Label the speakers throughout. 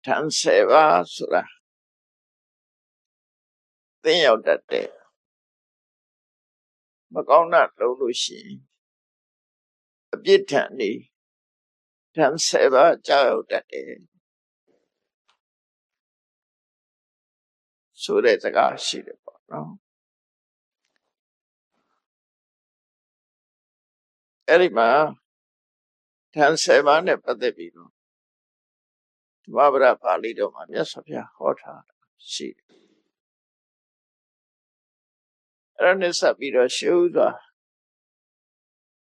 Speaker 1: ထံ7ပါးဆိုတာသင်ရောက်တတ်တယ်မကောင်းတာလုပ်လို့ရှိရင်အပြစ်ထံနေထံ7ပါးကြောက်ရောက်တတ်တယ်ဆိုတဲ့စကားရှိတယ်ပေါ့နော်အဲ့ဒီမှာထံ7ပါးနဲ့ပတ်သက်ပြီးတော့ဓမ္မပဒပါဠိတော်မှာမြတ်စွာဘုရားဟောထားရှိတယ်အဲ့ဒါနဲ့ဆက်ပြီးတော့ရှေးဥစွာ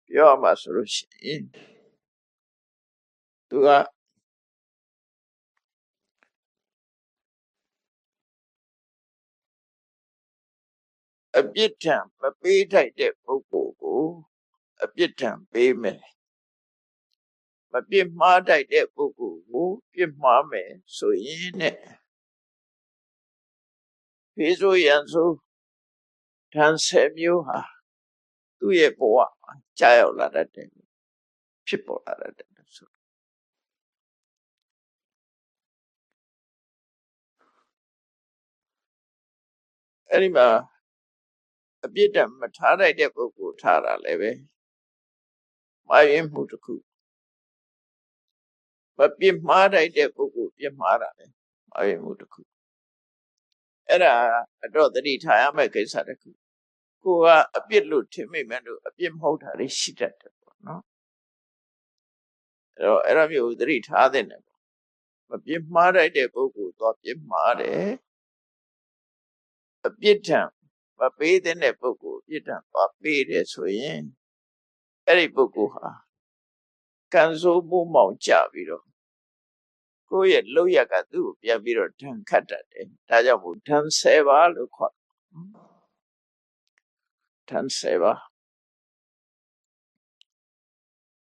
Speaker 1: ပြောရမှာဆိုလို့ရှိရင်သူကအပြစ်ထံမပေးထိုက်တဲ့ပုဂ္ဂိုလ်ကိုအပြစ်ထံပေးမယ်မပြစ်မှားထိုက်တဲ့ပုဂ္ဂိုလ်ကိုပြစ်မှားမယ်ဆိုရင်နဲ့ဖေးဆိုရန်ဆိုထံ10မျိုးဟာသူ့ရဲ့ဘဝကြာရောက်လာတတ်တယ်ဖြစ်ပေါ်လာတတ်တယ်ဆိုအဲ့ဒီမှာအပြစ်ဒဏ်မထားလိုက်တဲ့ပုဂ္ဂိုလ်ထားတာလည်းပဲမှားယွင်းမှုတစ်ခုမပြစ်မှားလိုက်တဲ့ပုဂ္ဂိုလ်ပြစ်မှားတာလည်းမှားယွင်းမှုတစ်ခုအဲ့ဒါအတော့သတိထားရမယ့်ကိစ္စတစ်ခုကိုကအပြစ်လို့ထင်မိမှလို့အပြစ်မဟုတ်တာလေးရှိတတ်တယ်ပေါ့နော်အဲ့ဒါမျိုးသတိထားတဲ့နဲ့မပြစ်မှားလိုက်တဲ့ပုဂ္ဂိုလ်တော့ပြစ်မှားတယ်အပြစ်ထံမပေးတဲ့ပုဂ္ဂိုလ်အပြစ်ထံသွားပေးတယ်ဆိုရင်အဲ့ဒီပုဂ္ဂိုလ်ဟာကံဆိုးမှုမောင်ကြပြီးတော့ကိုယ့်ရဲ့လောက်ရကသူ့ကိုပြန်ပြီးတော့ထံခတ်တတ်တယ်ဒါကြောင့်မို့ထံ10ပါးလို့ခေါ်ထံ10ပါး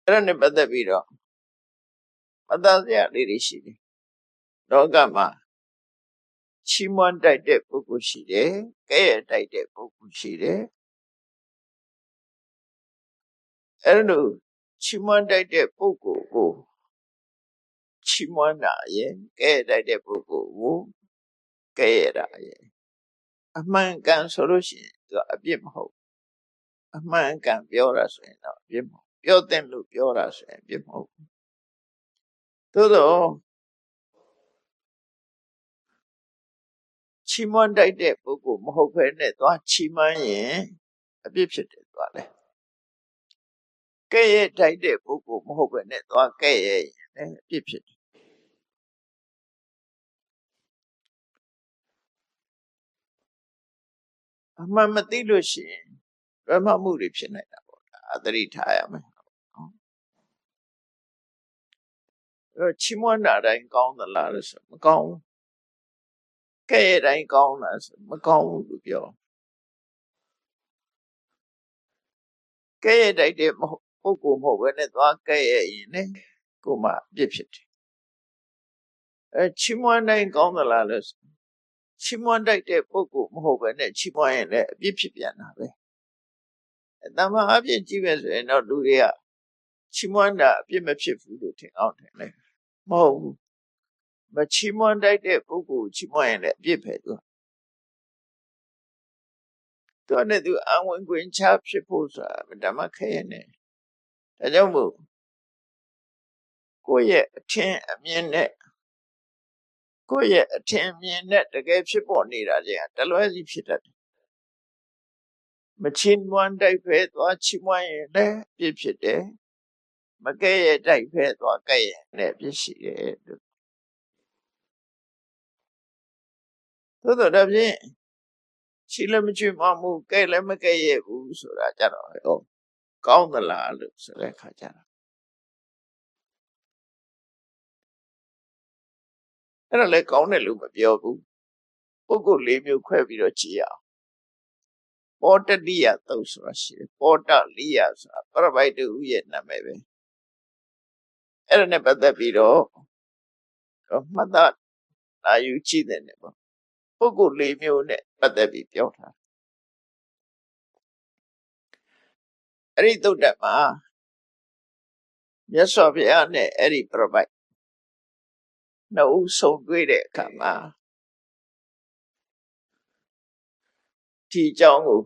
Speaker 1: အဲ့ဒါနဲ့ပတ်သက်ပြီးတော့မသားစရာလေးတွေရှိတယ်လောကမှာချီးမွမ်းတိုက်တဲ့ပုဂ္ဂိုလ်ရှိတယ်ကဲ့ရဲ့တိုက်တဲ့ပုဂ္ဂိုလ်ရှိတယ်အဲ့လိုချီးမွမ်းတိုက်တဲ့ပုဂ္ဂိုလ်ကိုချီးမွမ်းတာရဲ့ကဲ့ရဲ့တိုက်တဲ့ပုဂ္ဂိုလ်ကိုကဲ့ရဲ့တာရဲ့အမှန်ကန်ဆိုလို့ရှိရင်သူအပြစ်မဟုတ်အမှန်ကန်ပြောတာဆိုရင်တော့အပြစ်မဟုတ်ပြောတဲ့လို့ပြောတာဆိုရင်အပြစ်မဟုတ်သို့တော့ချီးမွမ်းတိုက်တဲ့ပုဂ္ဂိုလ်မဟုတ်ဘဲနဲ့သွားချီးမွမ်းရင်အပြစ်ဖြစ်တယ်သွားလေကဲ့ရဲ့တိုက်တဲ့ပုဂ္ဂိုလ်မဟုတ်ဘဲနဲ့သွားကဲ့ရဲ့ရင်လည်းအပြစ်ဖြစ်တယ်အမှန်မသိလို့ရှိရင်ဗမာမှုတွေဖြစ်နေတာပေါ့ဒါသတိထားရမယ်နော်ချီးမွမ်းတာတိုင်းကောင်းသလားလို့ဆိုမကောင်းဘူးကဲ့ရဲ့တိုင်းကောင်းလားဆိုမကောင်းဘူးလို့ပြောကဲ့ရဲ့တိုက်တဲ့ပုဂ္ဂိုလ်မဟုတ်ဘဲနဲ့သွားကဲ့ရဲ့ရင်လည်းကိုယ်မှအပြစ်ဖြစ်တယ်ချီးမွမ်းတိုင်းကောင်းသလားလို့ချီးမွမ်းတိုက်တဲ့ပုဂ္ဂိုလ်မဟုတ်ဘဲနဲ့ချီးမွမ်းရင်လည်းအပြစ်ဖြစ်ပြန်တာပဲတမန်အပြစ်ကြည့်ပဲဆိုရင်တော့လူတွေကချီးမွမ်းတာအပြစ်မဖြစ်ဘူးလို့ထင်အောင်ထင်တယ်မဟုတ်ဘူးမချီးမွမ်းတိုက်တဲ့ပုဂ္ဂိုလ်ချီးမွမ်းရင်လည်းအပြစ်ပဲသူနဲ့သူအဝင်ခွင့်ချဖြစ်ဖို့ဆိုတာဓမ္မခဲနေဒါကြောင့်မို့ကိုယ့်ရဲ့အထင်အမြင်နဲ့ကိုယ့်ရဲ့အထင်အမြင်နဲ့တကယ်ဖြစ်ပေါ်နေတာချင်းတလွဲစီဖြစ်တတ်တယ်မချီးမွမ်းတိုက်ဖဲသွားချီးမွမ်းရင်လည်းအပြစ်ဖြစ်တယ်မကဲ့ရဲ့တိုက်ဖဲသွားကဲ့ရဲ့လည်းအပြစ်ရှိတယ်သို့တော့ဒါဖြင့်ချီးလည်းမချီးမွမ်းဘူးကဲ့လည်းမကဲ့ရဲ့ဘူးဆိုတာကြတော့ဟောကောင်းသလားလို့ဆိုတဲ့အခါကျတော့အဲ့ဒါလည်းကောင်းတယ်လို့မပြောဘူးပုဂ္ဂိုလ်၄မျိုးခွဲပြီးတော့ကြည့်ရအောင်ပောတတိယသုတ်ဆိုတာရှိတယ်ပောတလိယဆိုတာပရပိုက်တူရဲ့နာမည်ပဲအဲ့ဒါနဲ့ပတ်သက်ပြီးတော့မှတ်သားနာယူကြည့်တယ်ပေါ့ပုဂ္ဂိုလ်၄မျိုးနဲ့ပတ်သက်ပြီးပြောထားအဲ့ဒီသုတ်တက်မှာမြတ်စွာဘုရားနဲ့အဲ့ဒီပရပိုက် နှစ်ဦးဆုံတွေ့တဲ့အခါမှာဒီအကြောင်းကို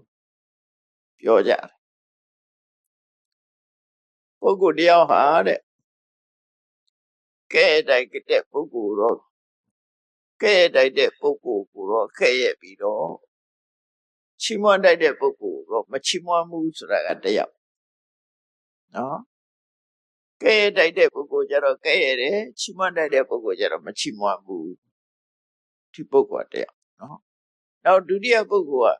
Speaker 1: ပြောကြတယ်ပုဂ္ဂိုလ်တယောက်ဟာတဲ့ကဲတိုက်တဲ့ပုဂ္ဂိုလ်တော့ကဲတိုက်တဲ့ပုဂ္ဂိုလ်ကိုတော့ခဲရပြီးတော့ချီးမွမ်းတိုက်တဲ့ပုဂ္ဂိုလ်တော့မချီးမွမ်းဘူးဆိုတာကတယောက်နော်ကဲတိုက်တဲ့ပုဂ္ဂိုလ်ကျတော့ကဲရတယ်ချီးမွမ်းတိုက်တဲ့ပုဂ္ဂိုလ်ကျတော့မချီးမွမ်းဘူးဒီပုဂ္ဂိုလ်တယောက်နော်နောက်ဒုတိယပုဂ္ဂိုလ်က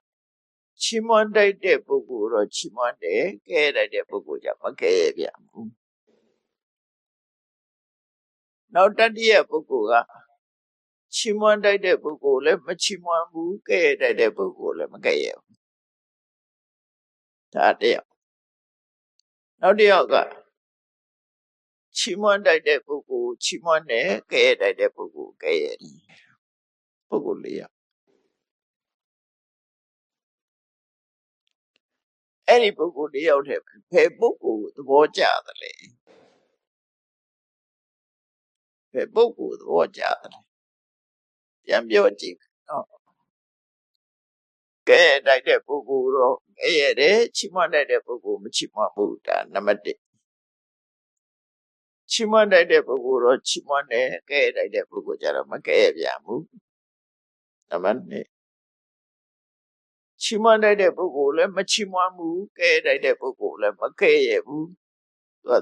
Speaker 1: ချီးမွမ်းတိုက်တဲ့ပုဂ္ဂိုလ်တော့ချီးမွမ်းတယ်ကဲတိုက်တဲ့ပုဂ္ဂိုလ်ကျမကဲရပြန်ဘူးနောက်တတိယပုဂ္ဂိုလ်ကချီးမွမ်းတိုက်တဲ့ပုဂ္ဂိုလ်လည်းမချီးမွမ်းဘူးကဲတိုက်တဲ့ပုဂ္ဂိုလ်လည်းမကဲရဘူးဒါတယောက်နောက်တယောက်ကချီးမွမ်းတိုက်တဲ့ပုဂ္ဂိုလ်ချီးမွမ်းတယ်ကဲတိုက်တဲ့ပုဂ္ဂိုလ်ကဲရတယ်ပုဂ္ဂိုလ်လေးယောက်အဲ့ဒီပုဂ္ဂိုလ်လေးယောက်ထဲဘယ်ပုဂ္ဂိုလ်သဘောကျသလဲဘယ်ပုဂ္ဂိုလ်သဘောကျသလဲပြန်ပြောကြည့်နော်ကဲတိုက်တဲ့ပုဂ္ဂိုလ်တော့ကဲရတယ်ချီးမွမ်းတိုက်တဲ့ပုဂ္ဂိုလ်မချီးမွမ်းဘူးဒါနံပါတ်1ချီးမွမ်းတိုက်တဲ့ပုဂ္ဂိုလ်တော့ချီးမွမ်းတယ်ကဲတိုက်တဲ့ပုဂ္ဂိုလ်ကျတော့မကဲပြန်ဘူးနံပါတ်2ချီးမွမ်းတိုက်တဲ့ပုဂ္ဂိုလ်လည်းမချီးမွမ်းဘူးကဲတိုက်တဲ့ပုဂ္ဂိုလ်လည်းမကဲရဘူး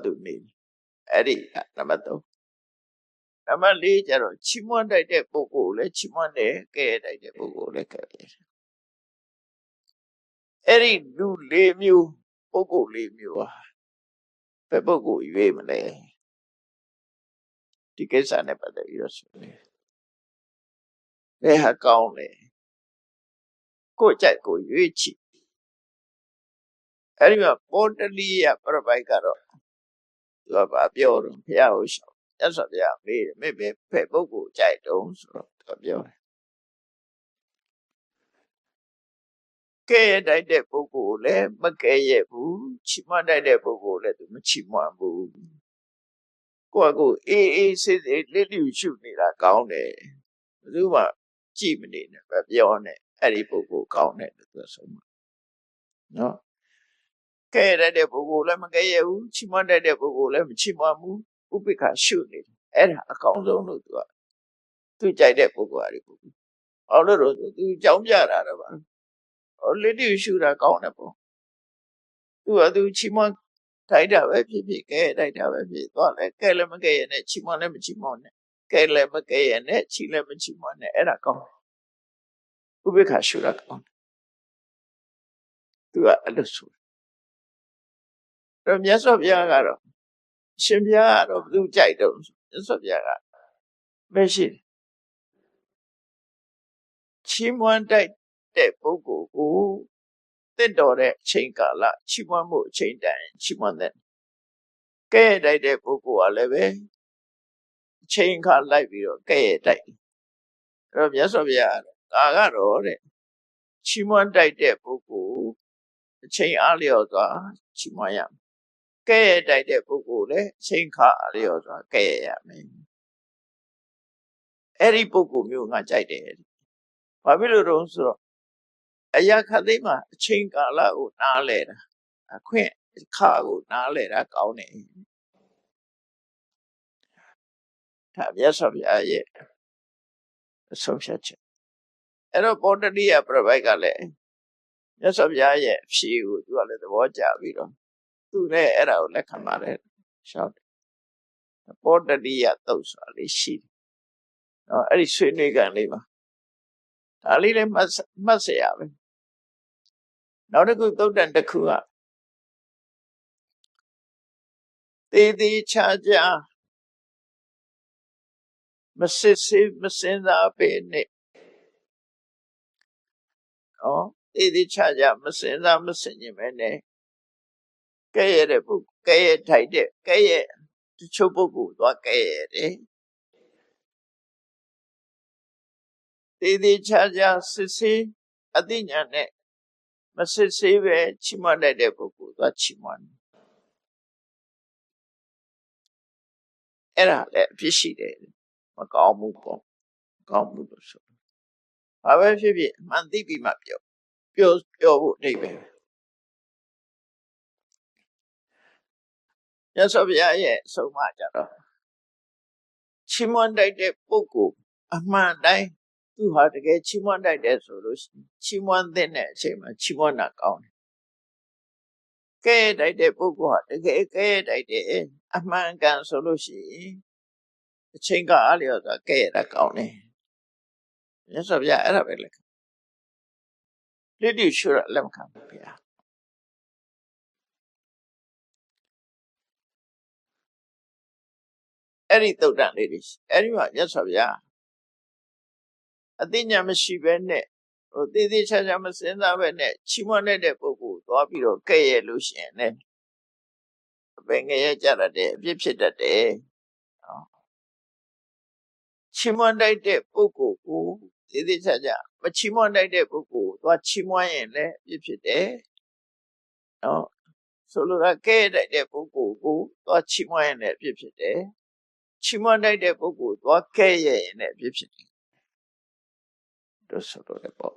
Speaker 1: သူနေအဲ့ဒီနံပါတ်3နံပါတ်4ကျတော့ချီးမွမ်းတိုက်တဲ့ပုဂ္ဂိုလ်လည်းချီးမွမ်းတယ်ကဲတိုက်တဲ့ပုဂ္ဂိုလ်လည်းကဲတယ်အဲ့ဒီလူ၄မျိုးပုဂ္ဂိုလ်၄မျိုးဟာဘယ်ပုဂ္ဂိုလ်ရွေးမလဲဒီကိစ္စနဲ့ပတ်သက်ပြီးတော့ဆိုနေဘယ်ဟာကောင်းလဲကိုကြိုက်ကိုရွေးချယ်အဲ့ဒီမှာပေါ်တလီယပြပိုက်ကတော့သူကပြောတော့ဘုရားဟုတ်ရှောက်ရသော်ဘုရားမေးတယ်မေးဖယ်ပုဂ္ဂိုလ်ကြိုက်တုံးဆိုတော့သူပြောတယ်ကဲတိုက်တဲ့ပုဂ္ဂိုလ်လည်းမကဲရဲ့ဘူးချီးမွမ်းတိုက်တဲ့ပုဂ္ဂိုလ်လည်းသူမချီးမွမ်းဘူးကိုယ့်ကိုအေးအေးဆေးဆေးလစ်လျူရှုနေတာကောင်းတယ်ဘယ်သူမှကြည့်မနေနဲ့ပဲပြောနေအဲ့ဒီပုဂ္ဂိုလ်ကောင်းတယ်လို့သူဆုံးမှာနော်ကဲရတဲ့ပုဂ္ဂိုလ်လည်းမကဲရဘူးချီးမွမ်းတတ်တဲ့ပုဂ္ဂိုလ်လည်းမချီးမွမ်းဘူးဥပိ္ပခရှုနေတယ်အဲ့ဒါအကောင်းဆုံးလို့သူကြိုက်တဲ့ပုဂ္ဂိုလ်အရီပုဂ္ဂိုလ်အောင်လို့သူကြောင်းပြတာတော့ပါလက်တူရှုတာကောင်းတယ်ပေါ့သူချီးမွမ်းထိုက်တာပဲဖြစ်ဖြစ်ကဲတိုက်တာပဲဖြစ်သွားလဲကဲလည်းမကဲရနဲ့ချီးမွမ်းလည်းမချီးမွမ်းနဲ့ကဲလည်းမကဲရနဲ့ချီးလည်းမချီးမွမ်းနဲ့အဲ့ဒါကောင်းဥပိ္ပခရှုတာကောင်းသူအဲ့လိုဆိုတော့မြတ်စွာဘုရားကတော့ရှင်ဘုရားကတော့ဘယ်သူကြိုက်တော့မြတ်စွာဘုရားကမရှိချီးမွမ်းတိုက်တဲ့ပုဂ္ဂိုလ်ကိုတင့်တော်တဲ့အချိန်ကာလချီးမွမ်းမှုအချိန်တိုင်ချီးမွမ်းတဲ့ကဲတိုက်တဲ့ပုဂ္ဂိုလ်ကလည်းပဲအချိန်ခါလိုက်ပြီးတော့ကဲတိုက်အဲ့တော့မြတ်စွာဘုရားကတော့တဲ့ချီးမွမ်းတိုက်တဲ့ပုဂ္ဂိုလ်အချိန်အားလျော်စွာချီးမွမ်းရမယ်ကဲတိုက်တဲ့ပုဂ္ဂိုလ်လည်းအချိန်ခါအားလျော်စွာကဲရမယ်အဲ့ဒီပုဂ္ဂိုလ်မျိုးငါကြိုက်တယ်ဘာဖြစ်လို့တော့ဆိုတော့အရာခသိမှာအချိန်ကာလကိုနားလဲတာအခွင့်အခါကိုနားလဲတာကောင်းတယ်ဒါမြတ်စွာဘုရားရဲ့အဆုံးဖြတ်ချက်အဲ့တော့ပေါ်တတိယပြပိုက်ကလည်းမြတ်စွာဘုရားရဲ့အဖြေကိုသူကလည်းသဘောကျပြီးတော့သူလည်းအဲ့ဒါကိုလက်ခံပါတယ်ရှောက်တယ်ပေါ်တတိယသုတ်ဆိုတာလေးရှိတယ်နော်အဲ့ဒီဆွေးနွေးကန်လေးမှာဒါလေးလည်းမှတ်เสียရပဲနောက်တစ်ခုသုတ်တန်တစ်ခုကသေသေးချာချာမစစ်စစ်မစင်စားပေနဲ့နော်သေသေးချာချာမစင်စားမစင်ရင်ပဲနဲ့ကဲရတဲ့ပုဂ္ဂိုလ်ကဲရထိုက်တဲ့ကဲရတချို့ပုဂ္ဂိုလ်သွားကဲရတယ်သေသေးချာချာစစ်စစ်အသိဉာဏ်နဲ့မစစ်စစ်ပဲချီးမွမ်းတတ်တဲ့ပုဂ္ဂိုလ်သွားချီးမွမ်းအဲ့ဒါလည်းအဖြစ်ရှိတယ် မကောင်းဘူးပေါ့ကောင်းဘူးလို့ဆိုဘာပဲဖြစ်ဖြစ်မှန်သိပြီးမှပြောဖို့အဓိပ္ပာယ်မြတ်စွာဘုရားရဲ့အဆုံးအမကြတော့ချီးမွမ်းတိုက်တဲ့ပုဂ္ဂိုလ်အမှန်တိုင်းသူဟာတကယ်ချီးမွမ်းတိုက်တယ်ဆိုလို့ချီးမွမ်းတဲ့အချိန်မှာချီးမွမ်းတာကောင်းတယ်ကဲတိုက်တဲ့ပုဂ္ဂိုလ်ဟာတကယ်ကဲတိုက်တယ်အမှန်ကန်ဆိုလို့ရှိရင်အချိန်ကအားလျော်စွာကဲရတာကောင်းတယ်မြတ်စွာဘုရားအဲ့ဒါပဲလက်ခံလိတိရှုရလက်မခံဘူးဗျာအဲ့ဒီတုတ်တန်လေးတွေအဲ့ဒီမှာမြတ်စွာဘုရားအသိဉာဏ်မရှိဘဲနဲ့သေသေးချာချာမစဉ်းစားဘဲနဲ့ချီးမွမ်းတဲ့ပုဂ္ဂိုလ်သွားပြီးတော့ကဲ့ရဲ့လို့ရှိရင်လည်းအပင်ငရဲကြတတ်တယ်အပြစ်ဖြစ်တတ်တယ်ချီးမွမ်းတိုက်တဲ့ပုဂ္ဂိုလ်ကိုသေသေးချာချာမချီးမွမ်းတိုက်တဲ့ပုဂ္ဂိုလ်သွားချီးမွမ်းရင်လည်းအပြစ်ဖြစ်တယ်နော်ဆိုလိုတာကဲ့တိုက်တဲ့ပုဂ္ဂိုလ်ကိုသွားချီးမွမ်းရင်လည်းအပြစ်ဖြစ်တယ်ချီးမွမ်းတိုက်တဲ့ပုဂ္ဂိုလ်သွားကဲ့ရဲ့ရင်လည်းအပြစ်ဖြစ်တယ်တို့ဆိုလိုတယ်ပေါ့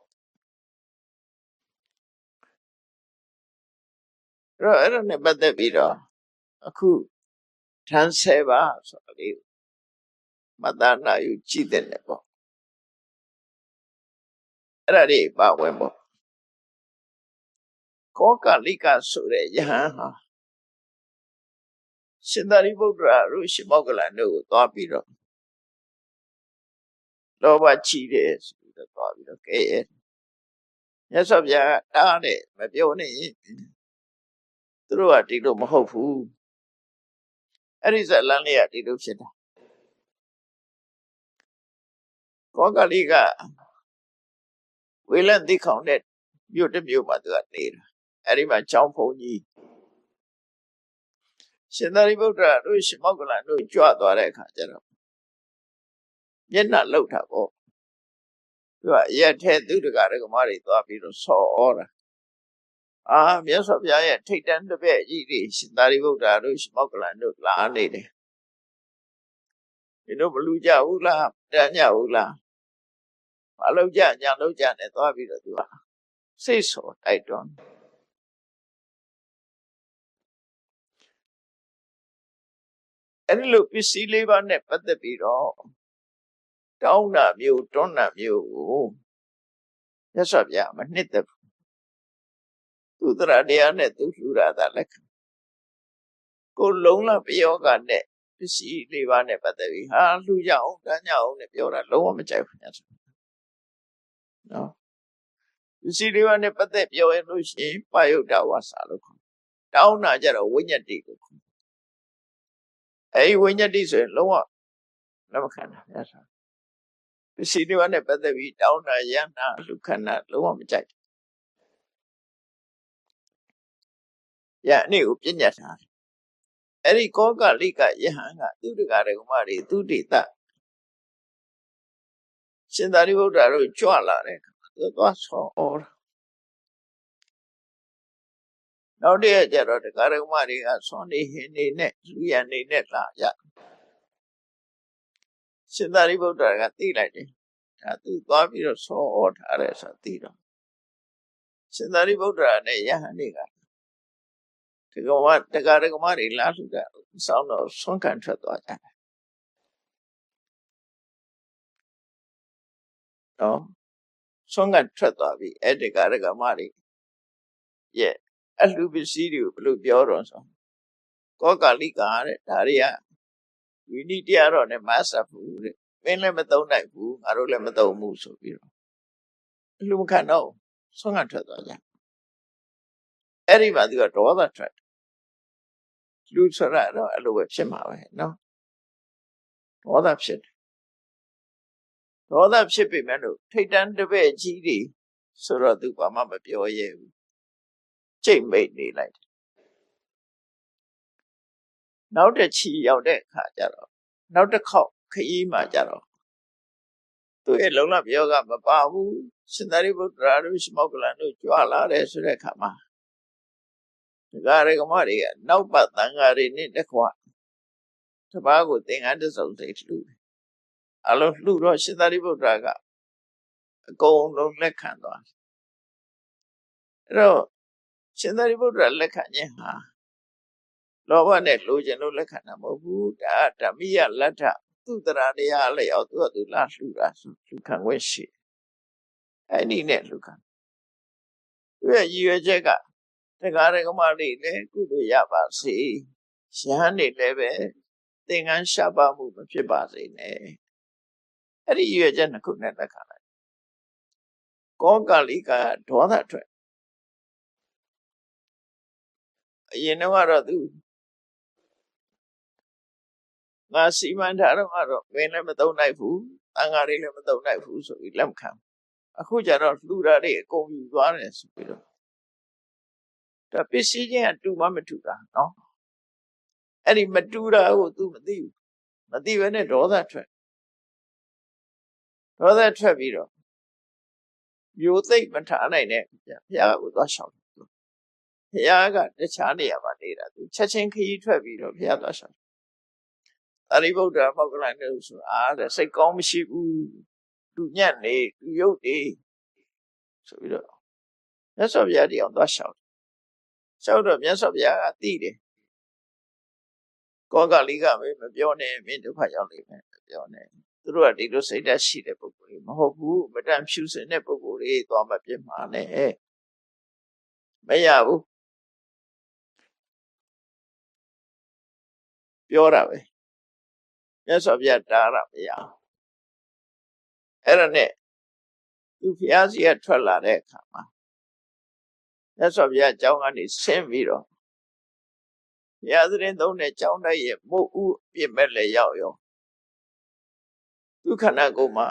Speaker 1: အဲ့ဒါနဲ့ပတ်သက်ပြီးတော့အခုဓာန်10ပါးဆိုတာလေးမတနာယူကြည့်တဲ့ပေါ့အဲ့ဒါတွေပါဝင်ပေါ့ကောကလိကဆိုတဲ့ယဟန်ဟာရှင်သာရိပုတ္တရာတို့ရှင်မောဂလန်တို့ကိုသွားပြီးတော့လောဘချီတယ်ဆိုပြီးတော့သွားပြီးတော့ကဲရဲ့မြတ်စွာဘုရားတားတယ်မပြောနဲ့သူတို့ကဒီလိုမဟုတ်ဘူးအဲ့ဒီဇလန်းလေးကဒီလိုဖြစ်တာကောကလိကဝေလန်တိခေါင်တဲ့မြို့တစ်မြို့မှာသူကနေတာအဲ့ဒီမှာကျောင်းဖုန်ကြီးရှင်သာရိပုတ္တရာတို့ရှင်မောဂလန်တို့ကြွသွားတဲ့အခါကျတော့မျက်နှာလှုပ်တာပေါ့သူကရက်ထဲသူတကားကမားတွေသွားပြီးတော့ဆော်ဩတာမြတ်စွာဘုရားရဲ့ထိတ်တန်းတစ်ပည့်ကြီးတွေရှင်သာရိပုတ္တရာတို့ရှင်မောဂလန်တို့လာနေတယ်ဒီတို့မလူကြဘူးလားတန်းကြဘူးလားမလုပ်ကြညာလုပ်ကြနဲ့သွားပြီးတော့သူကစိတ်ဆော်တိုက်တွန်းအဲ့ဒီလိုပစ္စည်းလေးပါးနဲ့ပတ်သက်ပြီးတော့တောင်းတာမျိုးတွန်းတာမျိုးကိုမြတ်စွာဘုရားမနှစ်သက်ဘူးသူတရာတရားနဲ့သူလှူတာသာလက်ခံကိုလုံးလပယောဂနဲ့ပစ္စည်းလေးပါးနဲ့ပတ်သက်ပြီးလှူကြအောင်တန်းကြအောင်နဲ့ပြောတာလုံးဝမကြိုက်ဘူးနော်ပစ္စည်းလေးပါးနဲ့ပတ်သက်ပြောရလို့ရှိရင်ပယုတ်တဝါစာလို့ခေါ်တောင်းတာကြတော့ဝိညာတိလို့ခေါ်အဲဒီဝိညာတိဆိုရင်လုံးဝလက်မခံတာမြတ်စွာပစ္စည်းလေးပါးနဲ့ပတ်သက်ပြီးတောင်းတာယန္တာလူခန္ဓာလုံးဝမကြိုက်ရအနေကိုပြညတ်ထားအဲ့ဒီကောကလိကယဟန်ကသူတကားကမာတွေသူတိတရှင်သာရိပုတ္တရာတို့ကြွလာတဲ့အခါသူသွားဆောဩတာနောက်တည့်ကျတော့တကားကမာတွေကဆွန်နေဟင်းနေနဲ့လူရန်နေနဲ့လာရရှင်သာရိပုတ္တရာကသိလိုက်တယ်ဒါသူသွားပြီးတော့ဆောဩထားတယ်ဆိုသိတော့ရှင်သာရိပုတ္တရာနဲ့ယဟန်တွေကဒီကောင်ကတကားကမာတွေလာလှူတာစောင်းတော့ဆွန့်ခံထွက်သွားကြတယ်နော်ဆွန့်ခံထွက်သွားပြီအဲ့ဒီတကားကမာတွေရဲ့အလှူပစ္စည်းတွေကိုဘယ်လိုပြောတော့ဆိုကောကလိကတဲ့ဒါတွေကဝိနည်းတရားတော့နဲ့မဆက်ဘူးတဲ့မင်းလည်းမသုံးနိုင်ဘူးငါတို့လည်းမသုံးဘူးဆိုပြီးတော့အလှူမခံတော့ဆွန့်ခံထွက်သွားကြအဲ့ဒီမှာသူကဒေါသထွက်လူဆိုတာတော့အဲ့လိုပဲဖြစ်မှာပဲနော်ဒေါသဖြစ်တယ်ဒေါသဖြစ်ပေမဲ့လို့ထိတ်တန်းတပည့်ကြီးတွေဆိုတော့သူဘာမှမပြောရဲဘူးကြိတ်မိတ်နေလိုက်တယ်နောက်တစ်ချီရောက်တဲ့အခါကျတော့နောက်တစ်ခေါက်ခရီးမှာကျတော့သူရဲ့လုံလပြောကမပါဘူးရှင်သာရိပုတ္တရာတို့ရှင်မောဂလန်တို့ကြွလာတယ်ဆိုတဲ့အခါမှာဒကာရကမတွေကနောက်ပတ်တန်ဃာတွေနဲ့တခွတပားကိုသင်္ကန်းတစုံစိတ်လှူ အလုံးလှူတော့ရှင်သာရိပုတ္တရာကအကုန်လုံးလက်ခံသွားအဲ့တော့ရှင်သာရိပုတ္တရာလက်ခံခြင်းဟာလောဘနဲ့လိုချင်လို့လက်ခံတာမဟုတ်ဘူးဒါဓမ္မိယလတ္ထသူတရာတရားလျောက်သူကသူလာလှူတာလှူခံခွင့်ရှိအဲ့ဒီနဲ့လှူခံသူရဲ့ရည်ရွယ်ချက်ကတရားဓမ္မတွေလည်းကုသိုလ်ရပါစေရဟန်းတွေလည်းပဲသင်္ကန်းရှားပါမှုမဖြစ်ပါစေနဲ့အဲ့ဒီရည်ရွယ်ချက်နှစ်ခုနဲ့လက်ခံလိုက်ကောကလိကဒေါသထွက်အရင်တော့သူငါစီမံထားတော့ကတော့မင်းလည်းမသုံးနိုင်ဘူးအင်္ဂါတွေလည်းမသုံးနိုင်ဘူးဆိုပြီးလက်မခံအခုကျတော့လှူတာတွေအကုန်ယူသွားတယ်ဆိုပြီးတော့ဒါပစ္စည်းချင်းအတူမှမတူတာနော်အဲ့ဒီမတူတာကို तू မသိဘူးမသိဘဲနဲ့ဒေါသထွက်ပြီးတော့မျိုးသိမ့်မထားနိုင်တဲ့ဘုရားကိုသွားရှောက်တယ်ဘုရားကတခြားနေရာမှာနေတာ तू ချက်ချင်းခရီးထွက်ပြီးတော့ဘုရားသွားရှောက်အရိဗုဒ္ဓမောက္ကလန်တို့ဆိုတဲ့စိတ်ကောင်းမရှိဘူးသူညံ့နေသူရုပ်နေဆိုပြီးတော့မြတ်စွာဘုရားတရားသွားရှောက်တော့မြတ်စွာဘုရားကသိတယ်ကောကလိကပဲမပြောနဲ့မင်းဒုက္ခရောက်လိမ့်မယ်မပြောနဲ့သူတို့ကဒီလိုစိတ်ဓာတ်ရှိတဲ့ပုဂ္ဂိုလ်တွေမဟုတ်ဘူးမတန်ဖြူစင်တဲ့ပုဂ္ဂိုလ်တွေသွားမပြစ်မှာနဲ့မရဘူးပြောတာပဲမြတ်စွာဘုရားတားတာမရအဲ့ဒါနဲ့သူဘုရားစီကထွက်လာတဲ့အခါမှာမြတ်စွာဘုရားအကြောင်းကနေဆင်းပြီးတော့ဘုရားသခင်သုံးတဲ့ကြောင်းတိုက်ရဲ့မို့ဥပြစ်မဲ့လည်းရောက်ရောသူခန္ဓာကိုယ်မှာ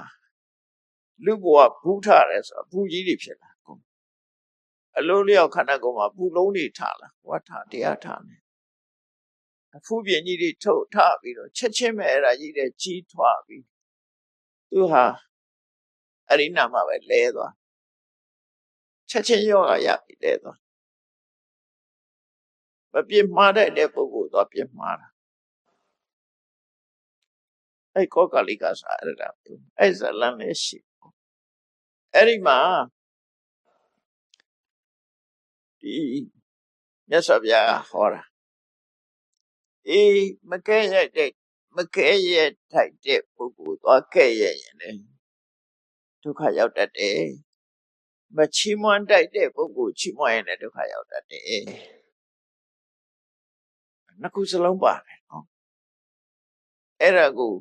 Speaker 1: လူဘဝဘူးထားတယ်ဆိုတာဘူးကြီးတွေဖြစ်လာအလုံးလျောက်ခန္ဓာကိုယ်မှာဘူးလုံးတွေထားလာဝါထားတရားထားနေအဖူးပြင်းကြီးတွေထုတ်ထားပြီးတော့ချက်ချင်းပဲအဲ့ဒါကြီးတဲ့ကြီးထွားပြီးသူဟာအဲ့ဒီနာမှာပဲလဲသွားချက်ချင်းယောဂရပြီလဲသွားမပြစ်မှားတဲ့ပုဂ္ဂိုလ်တော့ပြစ်မှားတာအဲ့ကောကလိကဆိုအဲ့ဒါအဲ့ဇလန်လည်းရှိအဲ့ဒီမှာဒီမြတ်စွာဘုရားဟောတာအေးမကဲရဲ့ထိုက်တဲ့ပုဂ္ဂိုလ်သွားကဲ့ရဲ့ရင်လည်းဒုက္ခရောက်တတ်တယ်မချီးမွမ်းတိုက်တဲ့ပုဂ္ဂိုလ်ချီးမွမ်းရင်လည်းဒုက္ခရောက်တတ်တယ်နှစ်ခုစလုံးပါတယ်နော်အဲ့ဒါကို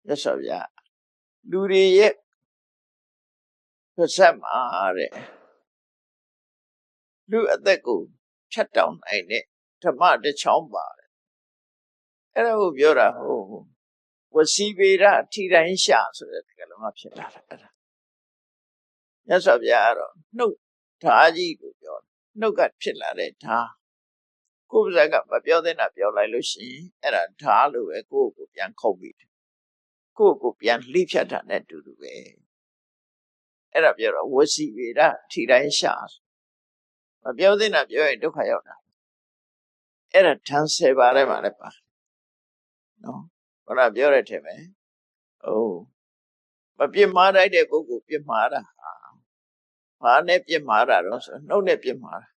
Speaker 1: မြတ်စွာဘုရားလူတွေရဲ့ပါဇက်မှာတဲ့လူအသက်ကိုဖြတ်တောင်နိုင်တဲ့ဓမ္မတစ်ချောင်းပါတယ်အဲ့ဒါကိုပြောတာဟုတ်ဝစီဗေဒထိတိုင်းရှာဆိုတဲ့ကလုံးကဖြစ်လာတာအဲ့ဒါမြတ်စွာဘုရားကတော့နှုတ်ဓာကြီးကိုပြောတယ်နှုတ်ကဖြစ်လာတဲ့ဓာကိုယ်ပါဇက်ကမပြောသင့်တာပြောလိုက်လို့ရှိရင်အဲ့ဒါဓာလို့ပဲကိုယ့်ကိုပြန်ခုတ်ပြီးကိုယ့်ကိုပြန်လှိဖြတ်တာနဲ့တူတူပဲအဲ့ဒါပြောတော့ဝစီဗေဒထိတိုင်းရှာမပြောသင့်တာပြောရင်ဒုက္ခရောက်တာအဲ့ဒါဓာတ်10ပါးထဲမှာလည်းပါနော်ဘာသာပြောရတဲ့မယ်ဟုတ်မပြစ်မှားတဲ့ပုဂ္ဂိုလ်ပြစ်မှားတာဘာနဲ့ပြစ်မှားတာတော့ဆိုနှုတ်နဲ့ပြစ်မှားတာ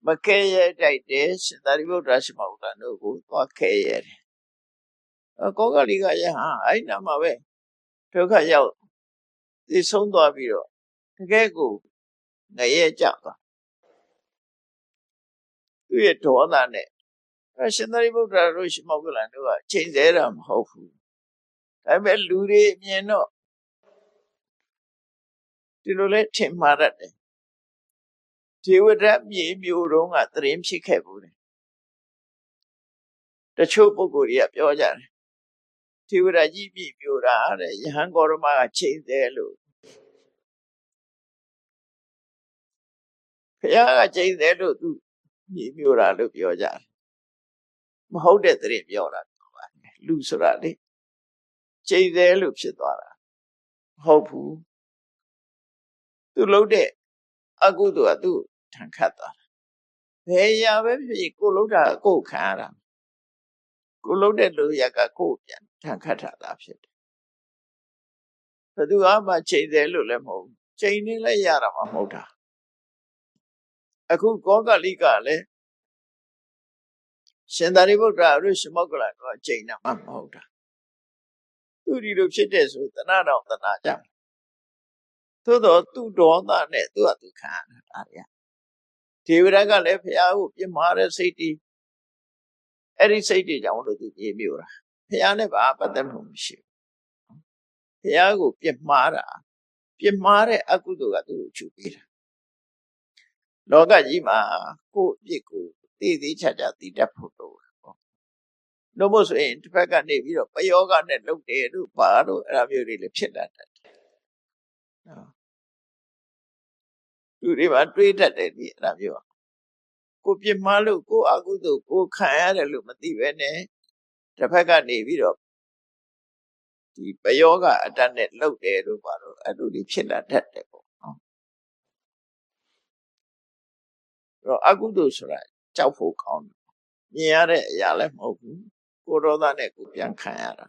Speaker 1: မကဲရဲတိုက်တယ်ရှင်သာရိပုတ္တရာရှိမဟုတ်တာတို့ကိုသွားခဲရတယ်ကောကလိကယဟအဲ့နာမှာပဲဒုက္ခရောက်သိဆုံးသွားပြီးတော့တကယ်ကိုငရဲကြသွားသူရဲ့ဒေါသနဲ့ရှင်သာရိပုတ္တရာတို့ရှိမဟုတ်လားတို့ကချိန်ဆတာမဟုတ်ဘူးဒါပေမဲ့လူတွေအမြင်တော့ဒီလိုလဲထင်မှားရတယ်ဒေဝဒတ်မြေမျိုးတုန်းကသတင်းဖြစ်ခဲ့ဘူးလေတချို့ပုဂ္ဂိုလ်တွေကပြောကြတယ်ဒေဝဒတ်ကြီးမြေမျိုးတာတဲ့ယဟန်ဂေါရမကချိန်တယ်လို့ဘုရားကချိန်တယ်လို့သူမြေမျိုးတာလို့ပြောကြတယ်မဟုတ်တဲ့သတင်းပြောတာလူဆိုတာလေချိန်တယ်လို့ဖြစ်သွားတာမဟုတ်ဘူးသူလုပ်တဲ့အကုသိုလ်ကသူ့ထန်ခတ်သွားတာဘယ်ရာပဲဖြစ်ကိုလုပ်တာကိုခံရတာကိုလုပ်တဲ့လူရကကိုပြန်ထန်ခတ်တာဖြစ်တယ် ဘသူမှချိန်တယ်လို့လည်းမဟုတ်ဘူးချိန်နေလည်းရတာမှမဟုတ်တာအခုကောကလိကလည်းရှင်သာရိပုတ္တရာရုရှိမောက္ကလကချိန်တာမှမဟုတ်တာသူဒီလိုဖြစ်တဲ့ဆိုတဏှာတော်တဏှာကြောင့်သို့တော့သူ့ဒေါသနဲ့သူ့အတူခံရတာဗျာဒေဝရကလည်းဘုရားကိုပြစ်မှားတဲ့စိတ်တွေအဲ့ဒီစိတ်တွေကြောင့်လို့သူပြေမျိုးတာဘုရားနဲ့ဘာပတ်သက်မှုမရှိဘူးဘုရားကိုပြစ်မှားတာပြစ်မှားတဲ့အကုသိုလ်ကသူ့ကိုချုပ်ပေးတာလောကကြီးမှာကိုယ့်အပြစ်ကိုသိသိချာချာသိတတ်ဖို့တော့လို့မို့ဆိုရင်တစ်ဖက်ကနေပြီးတော့ပယောဂနဲ့လုပ်တယ်လို့ပါတော့အဲ့လိုမျိုးတွေလည်းဖြစ်တတ်တယ်လူတွေမှာတွေးတတ်တယ်ဒီအဲ့လိုမျိုးကိုပြစ်မှားလို့ကိုအကုသိုလ်ကိုခံရတယ်လို့မသိပဲနဲ့တစ်ဖက်ကနေပြီးတော့ဒီပယောဂအတတ်နဲ့လုပ်တယ်လို့ပါတော့အဲ့လိုတွေဖြစ်လာတတ်တယ်ပေါ့နော်တော့အကုသိုလ်ဆိုတာကြောက်ဖို့ကောင်းတယ်မြင်ရတဲ့အရာလည်းမဟုတ်ဘူးကိုဒေါသနဲ့ကိုပြန်ခံရတာ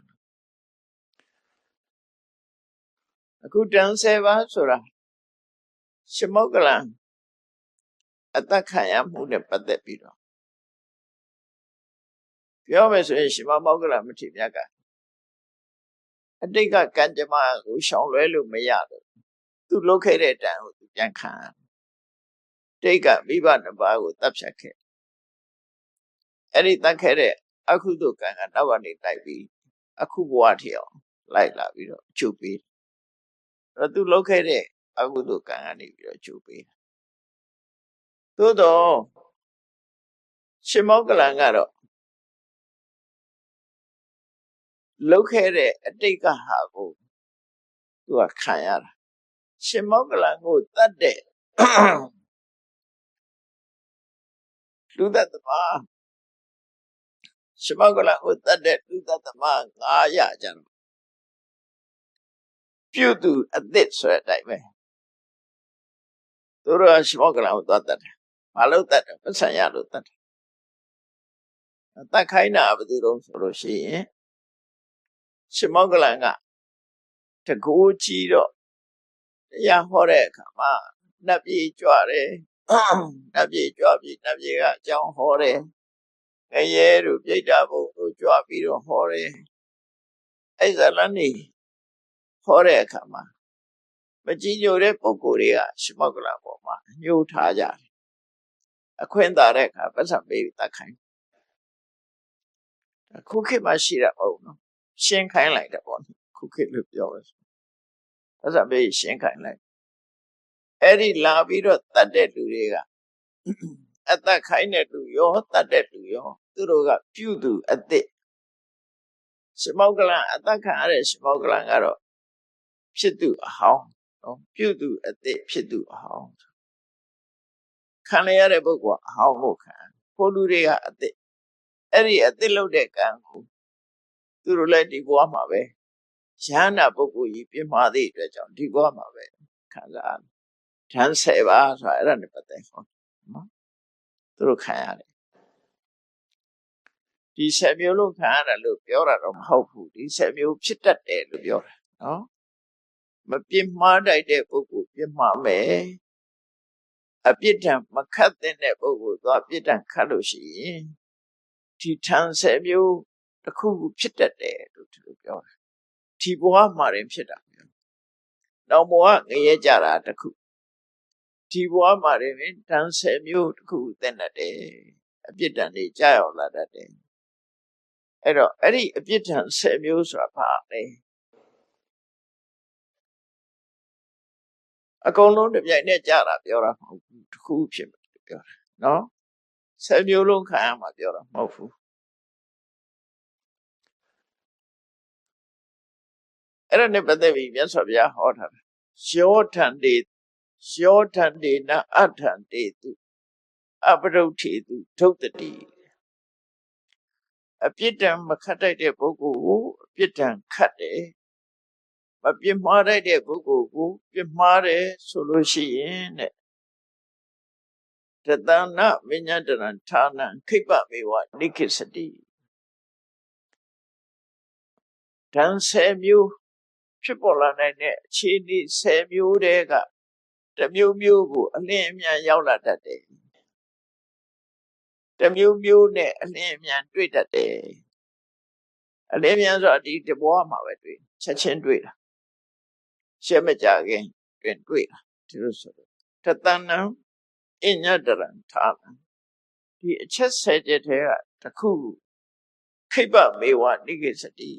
Speaker 1: အခုတန်7ပါးဆိုတာရှမောက္ကလံအသက်ခံရမှုနဲ့ပတ်သက်ပြီးတော့ပြောမယ်ဆိုရင်ရှမောက္ကလံမထေရမြတ်ကအတိတ်ကကံကြမ္မာကိုရှောင်လွဲလို့မရတော့သူလုပ်ခဲ့တဲ့တန်ကိုသူပြန်ခံရတိတ်ကမိဘနှစ်ပါးကိုတပ်ဖြတ်ခဲ့အဲ့ဒီတတ်ခဲ့တဲ့အကုသိုလ်ကံကနောက်ကနေတိုက်ပြီးအခုဘဝထီအောင်လိုက်လာပြီးတော့ချုပ်ပေးအဲ့သူလုပ်ခဲ့တဲ့အကုသိုလ်ကံကနေပြီးတော့ချုပ်ပေးသို့တော့ရှမောက္ကလံကတော့လုပ်ခဲ့တဲ့အတိတ်ကဟာကိုသူကခံရတာရှမောက္ကလံကိုတတ်တဲ့လူသက်သမားရှမောက္ကလံကိုတတ်တဲ့လူသက်သမား900ကျန်ပြုသူအသစ်ဆိုတဲ့အတိုင်းပဲသူတို့ကရှမောက္ကလံကိုတတ်တယ်ဘာလို့တတ်တယ်ပတ်စံရလို့တတ်တယ်တတ်ခိုင်းတာဘယ်သူတုံးဆိုလို့ရှိရင်ရှမောက္ကလံကတကူကြီးတော့တရားဟောတဲ့အခါမှာနတ်ပြည်ကြွတယ်နတ်ပြည်ကြွပြီးနတ်ပြည်ကအကြောင်းဟောတယ်ငရဲတို့ပြိတ္တာဘုံတို့ကြွပြီးတော့ဟောတယ်အဲ့ဇာလန်နေဟောတဲ့အခါမှာမကြည်ညိုတဲ့ပုဂ္ဂိုလ်တွေကရှမောက္ကလံပေါ်မှာညှို့ထားကြတယ်အခွင့်သာတဲ့အခါပတ်စံပေးပြီးတတ်ခိုင်းခုခေတ်မှာရှိတာမဟုတ်နော်ရှင်းခိုင်းလိုက်တယ်ပေါ့ခုခေတ်လို့ပြောပဲပတ်စံပေးရှင်းခိုင်းလိုက်အဲ့ဒီလာပြီးတော့တတ်တဲ့လူတွေကအသက်ခိုင်းတဲ့လူရောတတ်တဲ့လူရောသူတို့ကပြုသူအသစ်ရှမောက္ကလံအသက်ခံရတဲ့ရှမောက္ကလံကတော့ဖြစ်သူအဟောင်းနော်ပြုသူအသစ်ဖြစ်သူအဟောင်းခံရတဲ့ပုဂ္ဂိုလ်အဟောင်းကိုခံကိုလူတွေကအသစ်အဲ့ဒီအသစ်လုပ်တဲ့ကံကိုသူတို့လည်းဒီဘဝမှာပဲရဟန္တာပုဂ္ဂိုလ်ကြီးပြမှာသည့်အတွက်ကြောင့်ဒီဘဝမှာပဲခံစားဓာန်10ပါးဆိုတာအဲ့ဒါနဲ့ပတ်သက်ဟောနော်သူတို့ခံရတယ်ဒီ10မျိုးလုံးခံရတယ်လို့ပြောတာတော့မဟုတ်ဘူးဒီ10မျိုးဖြစ်တတ်တယ်လို့ပြောတာနော်မပြစ်မှားတတ်တဲ့ပုဂ္ဂိုလ်ပြစ်မှားမယ်အပြစ်ဒဏ်မခတ်တဲ့ပုဂ္ဂိုလ်သွားပြစ်ဒဏ်ခတ်လို့ရှိရင်ဒီဓာန်10မျိုးတစ်ခုခုဖြစ်တတ်တယ်လို့သူတို့ပြောတာဒီဘဝမှာရင်ဖြစ်တာနောက်ဘဝငရဲကြတာတစ်ခုဒီဘဝမှာရင်ဓာန်10မျိုးတစ်ခုသင်တတ်တယ်အပြစ်ဒဏ်တွေကြာရောက်လာတတ်တယ်အဲ့တော့အဲ့ဒီအပြစ်ဒဏ်10မျိုးဆိုတာဘာလဲအကုန်လုံးတစ်ပြိုင်တည်းကြာတာပြောတာမဟုတ်ဘူးတစ်ခုဖြစ်မယ်ပြောတာနော်10မျိုးလုံးခံရမှာပြောတာမဟုတ်ဘူးအဲ့ဒါနဲ့ပတ်သက်ပြီးမြတ်စွာဘုရားဟောထားတာယောထံတေနအထံတေတုအပရုဋ္ဌေတုဒုတ်တတိအပြစ်ဒဏ်မခတ်တတ်တဲ့ပုဂ္ဂိုလ်ကိုအပြစ်ဒဏ်ခတ်တယ်မပြစ်မှားတတ်တဲ့ပုဂ္ဂိုလ်ကိုပြစ်မှားတယ်ဆိုလို့ရှိရင်တဲ့တသနာမညတရံဌာနံခိပ္ပမေဝနိခိစတိဓာန်10မျိုး ဖြစ်ပေါ်လာနိုင်တဲ့အခြေအနေ10မျိုးတည်းကတစ်မျိုးမျိုးကိုအလင်းအမြန်ရောက်လာတတ်တယ်တစ်မျိုးမျိုးနဲ့အလင်းအမြန်တွေ့တတ်တယ်အလင်းအမြန်ဆိုတာဒီတဘဝမှာပဲတွေ့ချက်ချင်းတွေ့တာရှက်မကြခင်တွင်တွေ့တာဒီလိုဆိုတော့တသဏ္ဏအညတရံထားဒီအချက်10ချက်ထဲကတစ်ခုခိဗ္ဗမေဝနိဂစ္စတိ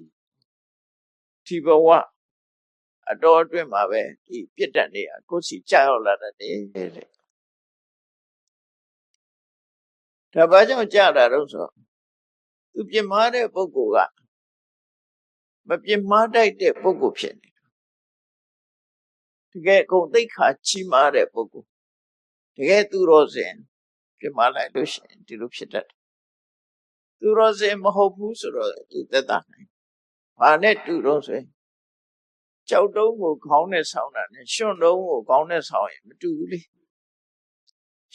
Speaker 1: ဒီဘဝအတော်အတွင်းမှာပဲဒီပြစ်ဒဏ်တွေကကိုယ်စီကြောက်ရောက်လာတတ်တယ်တဲ့ဒါဘာကြောင့်ကြာတာတော့ဆိုသူပြစ်မှားတဲ့ပုဂ္ဂိုလ်ကမပြစ်မှားတတ်တဲ့ပုဂ္ဂိုလ်ဖြစ်နေတကယ်ဂုဏ်သိက္ခာကြီးမားတဲ့ပုဂ္ဂိုလ်တကယ်သူတော်စင်ပြစ်မှားလိုက်လို့ရှိရင်ဒီလိုဖြစ်တတ်တယ်သူတော်စင်မဟုတ်ဘူးဆိုတော့ဒီသက်သာနိုင်ဘာနဲ့တူတော့ဆိုရင်ကြောက်တုံးကိုခေါင်းနဲ့ဆောင်းတာနဲ့ရွှွန့်တုံးကိုခေါင်းနဲ့ဆောင်းရင်မတူဘူးလေ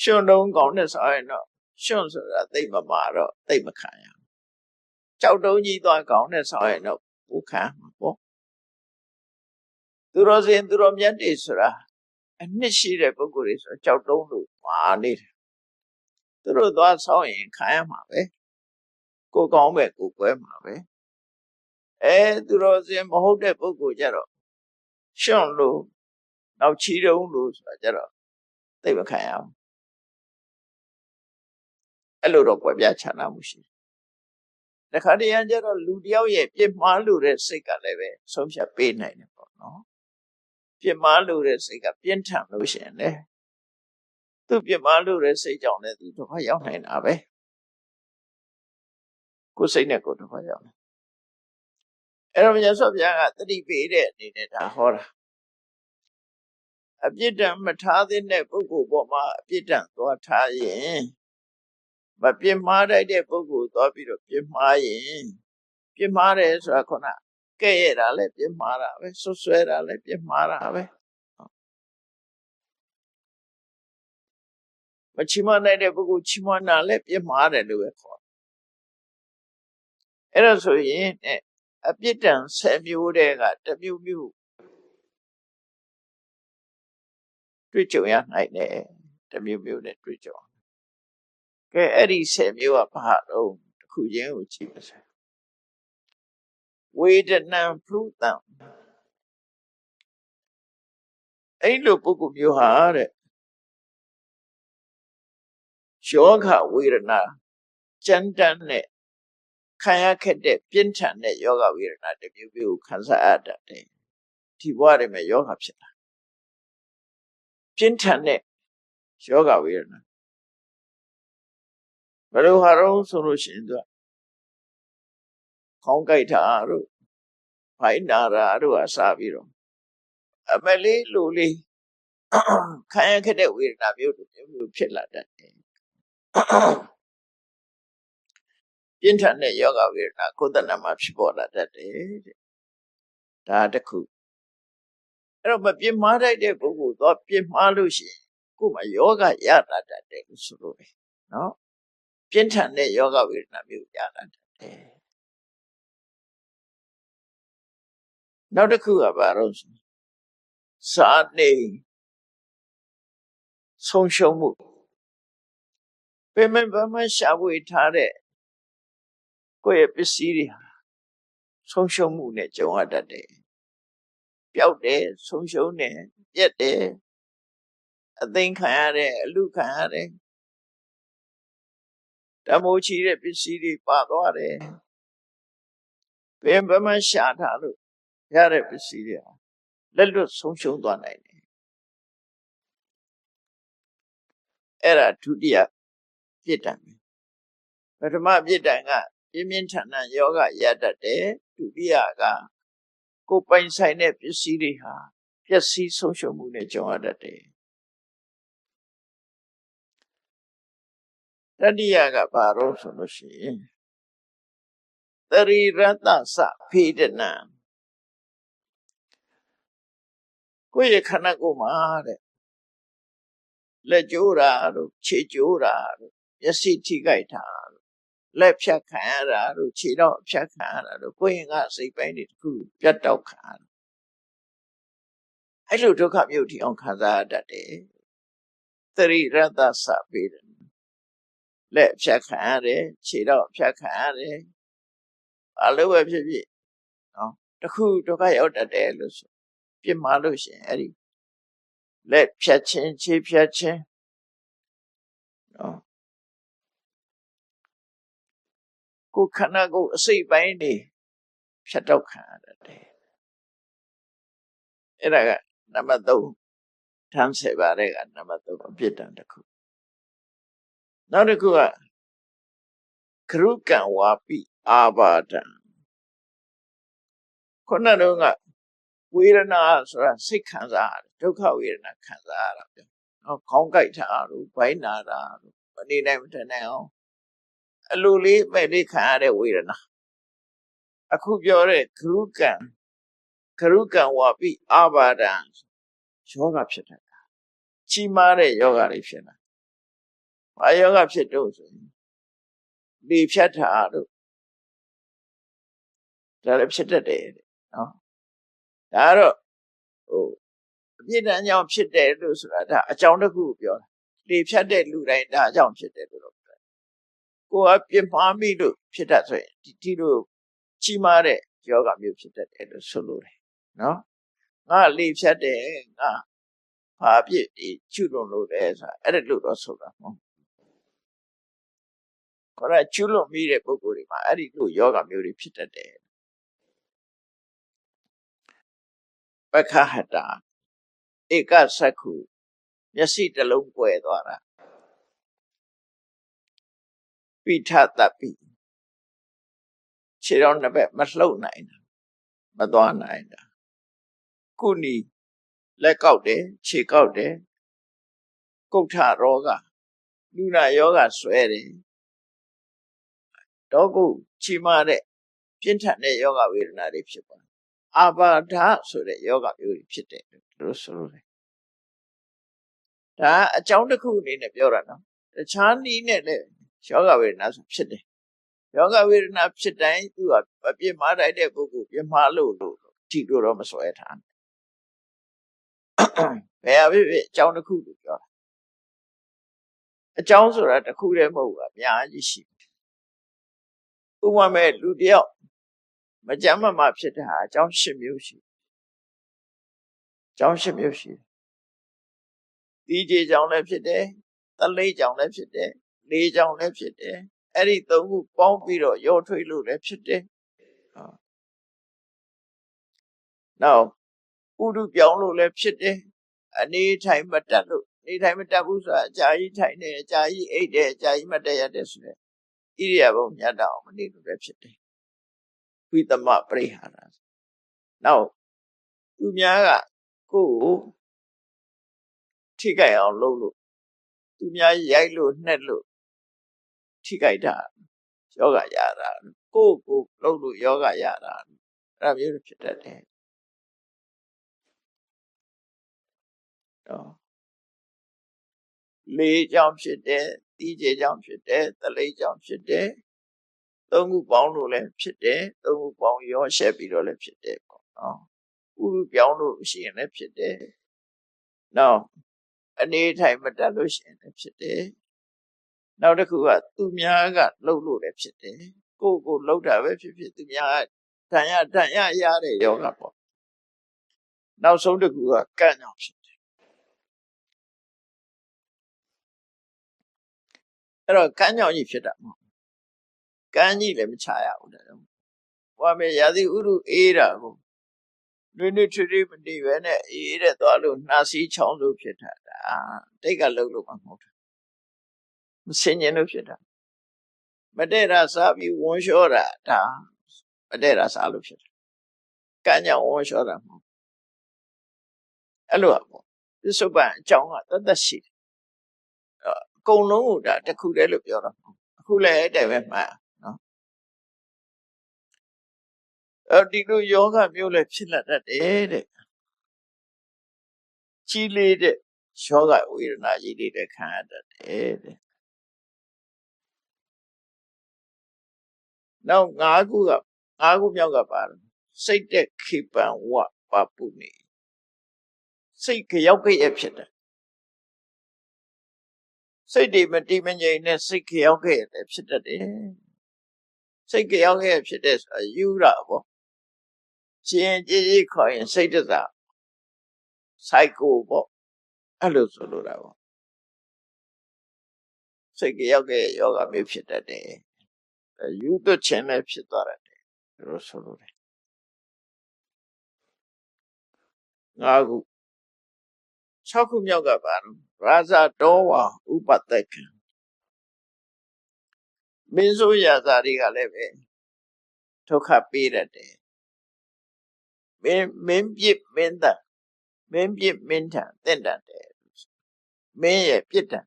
Speaker 1: ရွှွန့်တုံးခေါင်းနဲ့ဆောင်းရင်တော့ရွှွန့်ဆိုတာသိမမာတော့သိမခံရကြောက်တုံးကြီးသွားခေါင်းနဲ့ဆောင်းရင်တော့ဘူးခံမှာပေါ့သူတော်စင်သူတော်မြတ်တွေဆိုတာအနှစ်ရှိတဲ့ပုဂ္ဂိုလ်တွေဆိုကြောက်တုံးလို့မာနေတယ်သူတို့သွားဆောင်းရင်ခံရမှာပဲကိုကောင်းပဲကိုကွဲမှာပဲသူတော်စင်မဟုတ်တဲ့ပုဂ္ဂိုလ်ကြတော့ရွှွန့်လို့နောက်ချီတုံးလို့ဆိုတာကြတော့သိမခံရဘူးအဲ့လိုတော့ကွဲပြားခြားနားမှုရှိတယ်တခါတည်းကျတော့လူတယောက်ရဲ့ပြစ်မှားလို့တဲ့စိတ်ကလည်းပဲဆုံးဖြတ်ပေးနိုင်တယ်ပေါ့နော်ပြစ်မှားလို့တဲ့စိတ်ကပြင်းထန်လို့ရှိရင်လေသူပြစ်မှားလို့တဲ့စိတ်ကြောင့်လည်းသူဒုက္ခရောက်နိုင်တာပဲကိုယ်စိတ်နဲ့ကိုယ်ဒုက္ခရောက်တယ်အဲ့တော့မြတ်စွာဘုရားကသတိပေးတဲ့အနေနဲ့ဒါဟောတာအပြစ်ဒဏ်မထားသင့်တဲ့ပုဂ္ဂိုလ်ပေါ်မှာအပြစ်ဒဏ်သွားထားရင်မပြစ်မှားတတ်တဲ့ပုဂ္ဂိုလ်သွားပြီးတော့ပြစ်မှားရင်ပြစ်မှားတယ်ဆိုတာခုနကဲ့ရဲ့တာလည်းပြစ်မှားတာပဲဆွဆွဲတာလည်းပြစ်မှားတာပဲမချီးမွမ်းနိုင်တဲ့ပုဂ္ဂိုလ်ချီးမွမ်းတာလည်းပြစ်မှားတယ်လို့ပဲခေါ်အဲ့ဒါဆိုရင်အပြစ်ဒဏ်10မျိုးတည်းကတစ်မျိုးမျိုးတွေ့ကြုံရနိုင်တယ်တစ်မျိုးမျိုးနဲ့တွေ့ကြုံကဲအဲ့ဒီ10မျိုးကဘာတော့တစ်ခုချင်းကိုကြည့်ပါစို့ဝေဒနံဖရုတံအဲ့လိုပုဂ္ဂိုလ်မျိုးဟာတဲ့ယောဂဝေဒနာကြမ်းတမ်းနဲ့ခံရခဲ့တဲ့ပြင်းထန်တဲ့ယောဂဝေဒနာတစ်မျိုးမျိုးခံစားရတတ်တယ်ဒီဘဝတွေမှာယောဂဖြစ်တာပြင်းထန်တဲ့ယောဂဝေဒနာဘယ်လိုဟာတော့ဆိုလို့ရှိရင်သူခေါင်းကိုက်တာတို့ဖိုင်နာတာတို့အစားပြီးတော့အမလေးလူလေးခံရခဲ့တဲ့ဝေဒနာမျိုးတစ်မျိုးဖြစ်လာတတ်တယ်ပြင်းထန်တဲ့ယောဂဝေဒနာကိုယ်တဏ္ဍမှာဖြစ်ပေါ်လာတတ်တယ်တဲ့ဒါတစ်ခုအဲ့တော့မပြင်းမှားတတ်တဲ့ပုဂ္ဂိုလ်တော့ပြင်းမှားလို့ရှိရင်ကိုယ်မှာယောဂရတာတတ်တယ်လို့ဆိုလို့ပဲနော်ပြင်းထန်တဲ့ယောဂဝေဒနာမျိုးရတာတတ်တယ်နောက်တစ်ခုကဘာလို့စာနေဆုံးရှုံးမှုပင်မဘာမှရှာဖွေထားတဲ့ကိုယ့်ရဲ့ပစ္စည်းတွေဆုံးရှုံးမှုနဲ့ကြုံရတတ်တယ်ပျောက်တယ်ဆုံးရှုံးတယ်ပြက်တယ်အသိခံရတယ်အလူခံရတယ်တမိုးချီတဲ့ပစ္စည်းတွေပါသွားတယ်ပင်ဘာမှရှာထားလို့ရတဲ့ပစ္စည်းတွေလက်လွတ်ဆုံးရှုံးသွားနိုင်တယ်အဲ့ဒါဒုတိယပြစ်ဒဏ်ပထမပြစ်ဒဏ်ကပြင်းပြင်းထန်ထန်ယောဂရတတ်တယ်ဒုတိယကကိုယ်ပိုင်ဆိုင်တဲ့ပစ္စည်းတွေဟာပျက်စီးဆုံးရှုံးမှုနဲ့ကြုံရတတ်တယ်တတိယကဘာလို့ဆိုလို့ရှိရင်သရိရတ္တသဖေဒနာကိုယ့်ရဲ့ခန္ဓာကိုယ်မှာတဲ့လက်ကျိုးတာတို့ခြေကျိုးတာတို့မျက်စိထိခိုက်တာတို့လက်ဖြတ်ခံရတာတို့ခြေတော့ဖြတ်ခံရတာတို့ကိုယ်ရင်ကစိတ်ပိုင်းတွေတစ်ခုပြတ်တောက်ခံရ အဲ့လိုဒုက္ခမျိုးထိအောင်ခံစားရတတ်တယ်သရိရတ္တစပေးတယ်လက်ဖြတ်ခံရတယ်ခြေတော့ဖြတ်ခံရတယ်အလိုပဲဖြစ်ဖြစ်နော်တခုဒုက္ခရောက်တတ်တယ်လို့ဆိုပြစ်မှားလို့ရှိရင်အဲ့ဒီလက်ဖြတ်ခြင်းခြေဖြတ်ခြင်းနော်ကိုယ်ခန္ဓာကိုယ်အစိတ်ပိုင်းတွေဖြတ်တော့ခံရတတ်တယ်အဲ့ဒါကနံပါတ်3ထမ်းစေပါတဲ့ကနံပါတ်3အပြစ်ဒဏ်တစ်ခုနောက်တစ်ခုကခရုကံဝါပိအာဘာဒံခုနကတော့ကဝေဒနာဆိုတာစိတ်ခံစားရတယ်ဒုက္ခဝေဒနာခံစားရတာပြောနော်ခေါင်းကိုက်တာတို့ဘိုင်းနာတာတို့မနေနိုင်မထနိုင်အောင်အလိုလေးမဲ့လေးခံရတဲ့ဝေဒနာအခုပြောတဲ့ခရုကံဝါပိအာဘာဒံယောဂဖြစ်တယ်ကြီးမားတဲ့ယောဂတွေဖြစ်တာဘာယောဂဖြစ်တော့ဆိုရင်လေဖြတ်တာတို့ဒါလည်းဖြစ်တတ်တယ်နော်ဒါကတော့ဟိုအပြစ်ဒဏ်ကြောင့်ဖြစ်တယ်လို့ဆိုတာဒါအကြောင်းတစ်ခုပြောတာလေဖြတ်တဲ့လူတိုင်းဒါအကြောင်းဖြစ်တယ်လို့ပြောတယ်ကိုယ်ကပြစ်မှားမိလို့ဖြစ်တတ်ဆိုရင်ဒီလိုကြီးမားတဲ့ယောဂမျိုးဖြစ်တတ်တယ်လို့ဆိုလို့တယ်နော်ငါလေဖြတ်တယ်ငါဘာအပြစ်ကျุလွန်လို့လဲဆိုတာအဲ့ဒါလို့တော့ဆိုတာမဟုတ်ခေါ်ရကျุလွန်မိတဲ့ပုဂ္ဂိုလ်တွေမှာအဲ့ဒီလိုယောဂမျိုးတွေဖြစ်တတ်တယ်ပက္ခဟတာဧကသက္ခုမျက်စိတစ်လုံးကွယ်သွားတာပိဋတပိခြေတော်နှစ်ဘက်မလှုပ်နိုင်တာမသွားနိုင်တာကုဏီလက်ကောက်တယ်ခြေကောက်တယ်ကုဋ္ဌရောဂလူနာယောဂဆွဲတယ်တော့ကိုချီမာတဲ့ပြင်းထန်တဲ့ယောဂဝေဒနာတွေဖြစ်ပါအာဘာဒဆိုတဲ့ယောဂမျိုးတွေဖြစ်တယ်လို့ဆိုလို့တယ်ဒါအကြောင်းတစ်ခုအနေနဲ့ပြောတာနော်တခြားနည်းနဲ့လည်းယောဂဝေဒနာဆိုဖြစ်တယ်ယောဂဝေဒနာဖြစ်တိုင်းသူကပြစ်မှားတိုက်တဲ့ပုဂ္ဂိုလ်ပြစ်မှားလို့ထိလို့တော့မစွဲထားဘယ်အဖြစ်အကြောင်းတစ်ခုလို့ပြောတာအကြောင်းဆိုတာတစ်ခုတည်းမဟုတ်ဘူးအများကြီးရှိဥပမာမဲ့လူတယောက်မကြမ်းမမာဖြစ်တာအကြောင်း၈မျိုးရှိအကြောင်း၈မျိုးရှိဒီကြေကြောင့်လည်းဖြစ်တယ်သလိကြောင့်လည်းဖြစ်တယ်လေကြောင့်လည်းဖြစ်တယ်အဲ့ဒီသုံးခုပေါင်းပြီးတော့ရောထွေးလို့လည်းဖြစ်တယ်နောက်ဥဒုပြောင်းလို့လည်းဖြစ်တယ်အနေထိုင်မတတ်လို့နေထိုင်မတတ်ဘူးဆိုတာအကြာကြီးထိုင်နေအကြာကြီးအိတ်တယ်အကြာကြီးမတတ်ရတဲ့ဆိုတဲ့ဣရိယာပုမြတ်တော်မနေလို့လည်းဖြစ်တယ်ဝိသမပရိဟာရနောက်သူများကကိုယ်ကိုထိကြိုက်အောင်လုပ်လို့သူများရိုက်လို့နှက်လို့ထိကြိုက်တာယောဂရတာကိုယ်ကိုလုပ်လို့ယောဂရတာအဲ့ဒါမျိုးဖြစ်တတ်တယ်လေကြောင့်ဖြစ်တယ်တီးကြေကြောင့်ဖြစ်တယ်သလိကြောင့်ဖြစ်တယ်သုံးခုပေါင်းလို့လည်းဖြစ်တယ်သုံးခုပေါင်းရောရှက်ပြီးတော့လည်းဖြစ်တယ်ပေါ့နော်ဥရုပြောင်းလို့ရှိရင်လည်းဖြစ်တယ်နောက်အနေထိုင်မတတ်လို့ရှိရင်လည်းဖြစ်တယ်နောက်တစ်ခုကသူများကလှုပ်လို့လည်းဖြစ်တယ်ကိုယ်ကိုလှုပ်တာပဲဖြစ်ဖြစ်သူများတန်ရရတဲ့ယောဂပေါ့နောက်ဆုံးတစ်ခုကကန့်ကြောင့်ဖြစ်တယ်အဲ့တော့ကန့်ကြောင့်ကြီးဖြစ်တာမဟုတ်ကန့်ကြီးလည်းမချရဘူးတဲ့ဟောမေရာသီဥတုအေးတာကိုနွေးထွေးမတည်ပဲနဲ့အေးတဲ့သွားလို့နှာစီးချောင်းလို့ဖြစ်တာတိတ်ကလှုပ်လို့မဟုတ်ဘူးမစင်ញင်လို့ဖြစ်တာမတည့်တာစားပြီးဝန်းလျှောတာဒါမတည့်တာစားလို့ဖြစ်တယ်ကန့်ကြောင့်ဝန်းလျှောတာမဟုတ်အဲ့လိုပေါ့ပြစ္ဆုတ်ပန်အကြောင်းကတတ်ရှိတယ်အကုန်လုံးကဒါတစ်ခုတည်းလို့ပြောတာအခုလည်းအဲ့တိုင်ပဲမှန်နော်ဒီလိုယောဂမျိုးလည်းဖြစ်လာတတ်တယ်တဲ့ကြီးလေးတဲ့ယောဂဝေဒနာကြီးတွေလည်းခံရတတ်တယ်တဲ့နောက်၅ခုမြောက်ကပါတယ်စိတ်တဲ့ခိပံဝပပုနေ စိတ်ကြောက်ခဲ့ရဖြစ်တယ်စိတ်တွေမတည်မငြိမ်နဲ့စိတ်ကြောက်ခဲ့ရတယ်ဖြစ်တတ်တယ်စိတ်ကြောက်ခဲ့ရဖြစ်တဲ့ဆိုတာယူတာပေါ့ရှင်ကြည်ကြီးခေါ်ရင်စိတ်တစားစိုက်ကိုပေါ့အဲ့လိုဆိုလိုတာပေါ့စိတ်ကြောက်ခဲ့ယောဂမျိုးဖြစ်တတ်တယ်ယူသွတ်ခြင်းလည်းဖြစ်သွားတယ်လို့ဆိုလိုတယ်5ခု6ခုမြောက်ကပါရာဇတောဝါဥပတက္ကမင်းဆိုရာဇာတွေကလည်းပဲဒုက္ခပေးတတ်တယ်မင်းပြစ်မင်းတတ်မင်းပြစ်မင်းထန်တင့်တတ်တယ်မင်းရဲ့ပြစ်ဒဏ်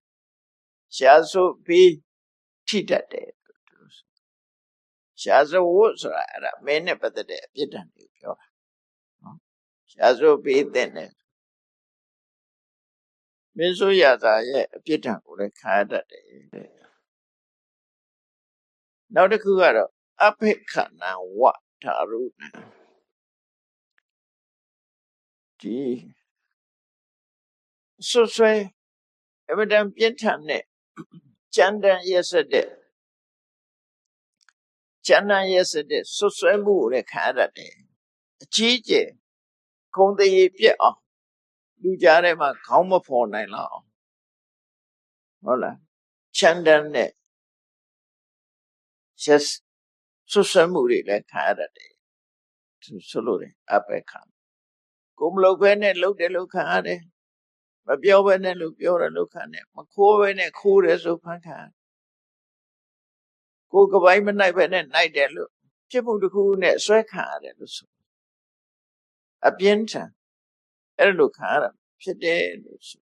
Speaker 1: ရှားဆိုပြီးထိတတ်တယ်ရှားဆိုဝတ်ဆိုတာအဲ့ဒါမင်းနဲ့ပတ်သက်တဲ့အပြစ်ဒဏ်ကိုပြောတာနော်ရှားဆိုပြီးတဲ့နဲ့မင်းဆိုရာဇာရဲ့အပြစ်ဒဏ်ကိုလည်းခံရတတ်တယ်နောက်တစ်ခုကတော့အဖိခဏဝထာရုဏဒီဆွဆွဲအမတန်ပြင်းထန်တဲ့ကြမ်းတမ်းရက်စက်တဲ့ဆွဆွဲမှုကိုလည်းခံရတတ်တယ်အကြီးကျယ်ခုံတရေပြက်အောင်လူကြားထဲမှာခေါင်းမဖော်နိုင်လောက်အောင်ဟုတ်လားချမ်းတမ်းတဲ့ဆွဆွဲမှုတွေလည်းခံရတတ်တယ်ဆိုလို့တယ်အပိခကိုမလုပ်ဘဲနဲ့လုပ်တယ်လို့ခံရတယ်မပြောဘဲနဲ့လို့ပြောတယ်လို့ခံတယ်မခိုးဘဲနဲ့ခိုးတယ်ဆိုဖန်ခံကိုကပိုင်းမနိုင်ဘဲနဲ့နိုင်တယ်လို့ဖြစ်မှုတစ်ခုနဲ့ဆွဲခံရတယ်လို့ဆိုအပြင်းထန်အဲ့လိုခံရတာဖြစ်တယ်လို့ဆို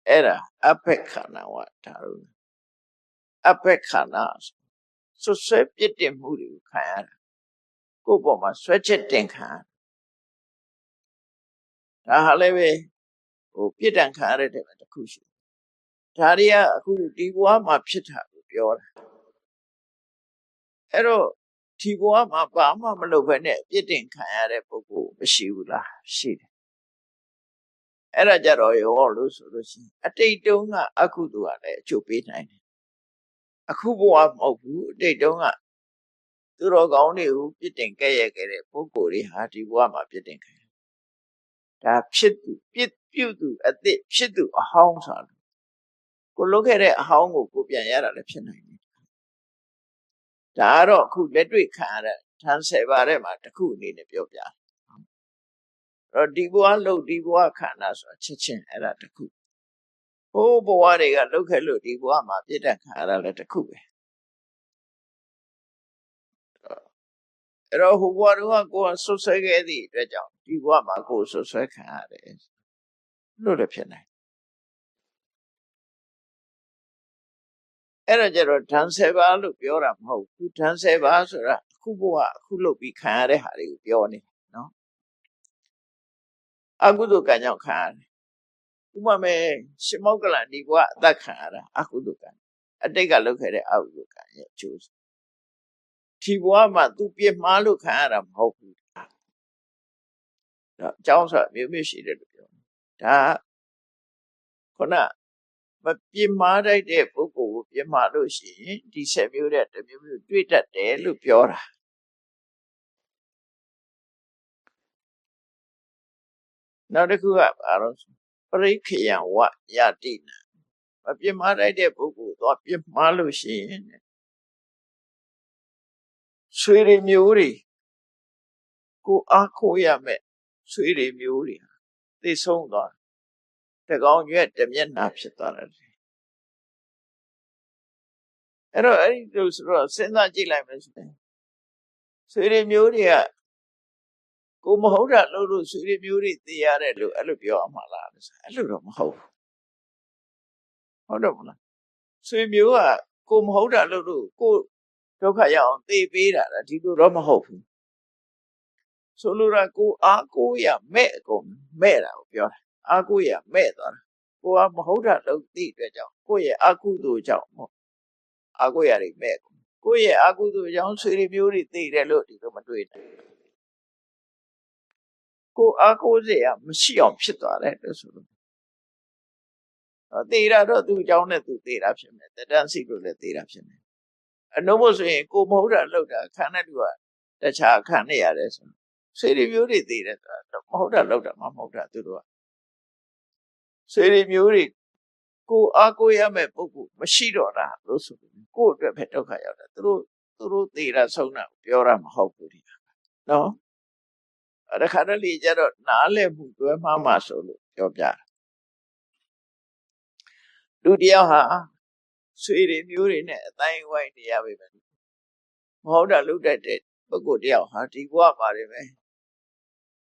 Speaker 1: အဲ့ဒါအပိခဏဝဒါလို့အပိခဏဆွဲပြစ်တင်မှုတွေကိုခံရတာကိုယ့်ပေါ်မှာဆွဲချက်တင်ခံဒါဟာလည်းပဲပြစ်ဒဏ်ခံရတဲ့တစ်ခုရှိဒါတွေကအခုဒီဘဝမှာဖြစ်တာကိုပြောတာအဲ့တော့ဒီဘဝမှာဘာမှမလုပ်ဘဲနဲ့ပြစ်တင်ခံရတဲ့ပုဂ္ဂိုလ်မရှိဘူးလားရှိတယ်အဲ့ဒါကြတော့ရောလို့ဆိုလို့ရှိရင်အတိတ်တုန်းကအကုသိုလ်ကလည်းအကျိုးပေးနိုင်တယ်အခုဘဝမဟုတ်ဘူးအတိတ်တုန်းကသူတော်ကောင်းတွေကိုပြစ်တင်ခဲ့ရခဲ့တဲ့ပုဂ္ဂိုလ်တွေဟာဒီဘဝမှာပြစ်တင်ခံဒါဖြစ်သူပြုသူအသစ်ဖြစ်သူအဟောင်းဆိုတာကိုလုပ်ခဲ့တဲ့အဟောင်းကိုပြန်ရတာလည်းဖြစ်နိုင်တယ်ဒါကတော့အခုလက်တွေ့ခံရတဲ့ဌာန်10ပါးထဲမှာတစ်ခုအနေနဲ့ပြောပြတယ်အဲ့တော့ဒီဘဝလုပ်ဒီဘဝခန္ဓာဆိုတာချက်ချင်းအဲ့ဒါတစ်ခုဟိုးဘဝတွေကလုပ်ခဲ့လို့ဒီဘဝမှာပြည့်တတ်ခံရတာလည်းတစ်ခုပဲအဲ့တော့ဟိုဘဝတော့ကိုယ်ဆွဆွဲခဲ့သည့်အတွက်ကြောင့်ဒီဘဝမှာကိုယ်ဆွဆွဲခံရတယ်လို့လည်းဖြစ်နိုင်အဲ့တော့ကျတော့ဓာန်7ပါးလို့ပြောတာမဟုတ်ဘူးဓာန်7ပါးဆိုတာအခုဘဝအခုလုပ်ပြီးခံရတဲ့ဟာတွေကိုပြောနေနော်အကုသိုလ်ကံကြောင့်ခံရတယ်ဥပမာရှင်မောက္ကလန်ဒီဘဝအသက်ခံရတာအကုသိုလ်ကံအတိတ်ကလုပ်ခဲ့တဲ့အကုသိုလ်ကံရဲ့အကျိုးဒီဘဝမှာသူပြစ်မှားလို့ခံရတာမဟုတ်ဘူးဒါအကြောင်းဆိုတာမျိုးရှိတယ်လို့ပြောဒါခုနမပြစ်မှားတတ်တဲ့ပုဂ္ဂိုလ်ကိုပြစ်မှားလို့ရှိရင်ဒီဆက်မျိုးတဲ့တစ်မျိုးမျိုးတွေ့တတ်တယ်လို့ပြောတာနောက်တစ်ခုကဘာလို့ပရိခေယဝယတိနာမပြစ်မှားတတ်တဲ့ပုဂ္ဂိုလ်တော့ပြစ်မှားလို့ရှိရင်ဆွေတွေမျိုးတွေကိုအားကိုးရမယ်ဆွေတွေမျိုးတွေသိဆုံးသွားတကောင်ရွက်တမျက်နှာဖြစ်သွားတယ်အဲ့တော့အဲ့ဒီလိုဆိုတော့စဉ်းစားကြည့်လိုက်မယ်ဆိုရင်ဆွေတွေမျိုးတွေကကိုမဟုတ်တာလို့ဆွေတွေမျိုးတွေသိရတယ်လို့အဲ့လိုပြောအောင်မလားအဲ့လိုတော့မဟုတ်ဘူးဟုတ်တော့မလားဆွေမျိုးကကိုမဟုတ်တာလို့ကိုဒုက္ခရအောင်သိပေးတာဒီလိုတော့မဟုတ်ဘူးဆိုလိုတာကိုအားကိုးရမဲ့အကုန်မဲ့တာကိုပြောတာအားကိုးရမဲ့သွားတာကိုကမဟုတ်တာလို့သိတဲ့ကြောင့်ကိုယ့်ရဲ့အကုသိုလ်ကြောင့်အာကိုရတွေမဲ့ကိုယ့်ရဲ့အာကုသိုလ်ကြောင့်ဆွေတွေမျိုးတွေသိတယ်လို့ဒီလိုမတွေ့နိုင် ကိုအားကိုးစရာမရှိအောင်ဖြစ်သွားတယ်လို့ဆိုလို့သေတာတော့သူ့အကြောင်းနဲ့သူသေတာဖြစ်မယ်တတန်းစီလို့လည်းသေတာဖြစ်မယ်အနှုံးမို့ဆိုရင်ကိုမဟုတ်တာလောက်တာခံတဲ့လူကတခြားခံနေရတယ်ဆိုဆွေတွေမျိုးတွေသေတယ်ဆိုတာမဟုတ်တာလောက်တာမဟုတ်တာသူတို့ကဆွေတွေမျိုးတွေကိုအားကိုးရမယ့်ပုဂ္ဂိုလ်မရှိတော့တာလို့ဆိုလို့ကိုယ့်အတွက်ပဲဒုက္ခရောက်တာသူတို့သေတာဆုံးတာပြောတာမဟုတ်ဘူးဒီနော်တခါတလေကျတော့နားလည်မှုတွဲမှားမှဆိုလို့ပြောပြတာလူတယောက်ဟာဆွေတွေမျိုးတွေနဲ့အတိုင်းဝိုင်းနေရပြီပဲမဟုတ်တာလုပ်တတ်တဲ့ပုဂ္ဂိုလ်တယောက်ဟာဒီဘဝမှာနေပဲ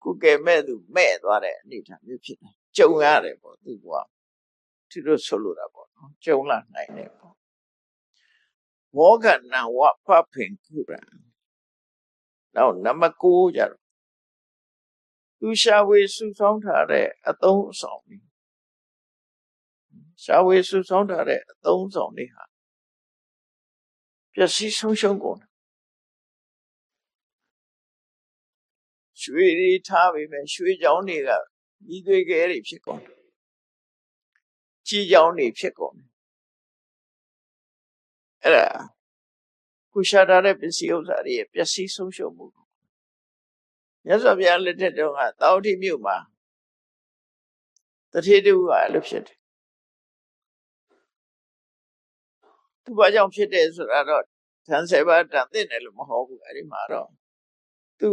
Speaker 1: ကုကယ်မဲ့သူမဲ့သွားတဲ့အနေအထားမျိုးဖြစ်တယ်ကြုံရတယ်ပေါ့သူဘဝသူတို့ဆိုလိုတာပေါ့နော်ကြုံလာနိုင်တယ်ပေါ့မောကနံဝဖဖင်ကုရံနောက်နံပါတ်9ကျတော့သူရှာဝေစုဆောင်းထားတဲ့အသုံးအဆောင်တွေရှာဝေစုဆောင်းထားတဲ့အသုံးအဆောင်တွေဟာပျက်စီးဆုံးရှုံးကုန်တယ်ရွှေတွေထားပြီမဲ့ရွှေချောင်းတွေကမိသွေးခဲတွေဖြစ်ကုန်တယ်ကြီးချောင်းတွေဖြစ်ကုန်တယ်အဲ့ဒါကုရှာထားတဲ့ပစ္စည်းဥစ္စာတွေပျက်စီးဆုံးရှုံးမှုမြတ်စွာဘုရားလက်ထက်တုန်းကတောင်ထိပ်မြို့မှာတထေးတူကအဲ့လိုဖြစ်တယ်သူဘာကြောင့်ဖြစ်တယ်ဆိုတာတော့ဓာန်7ပါးတန်သိတယ်လို့မဟုတ်ဘူးအဲ့ဒီမှာတော့သူ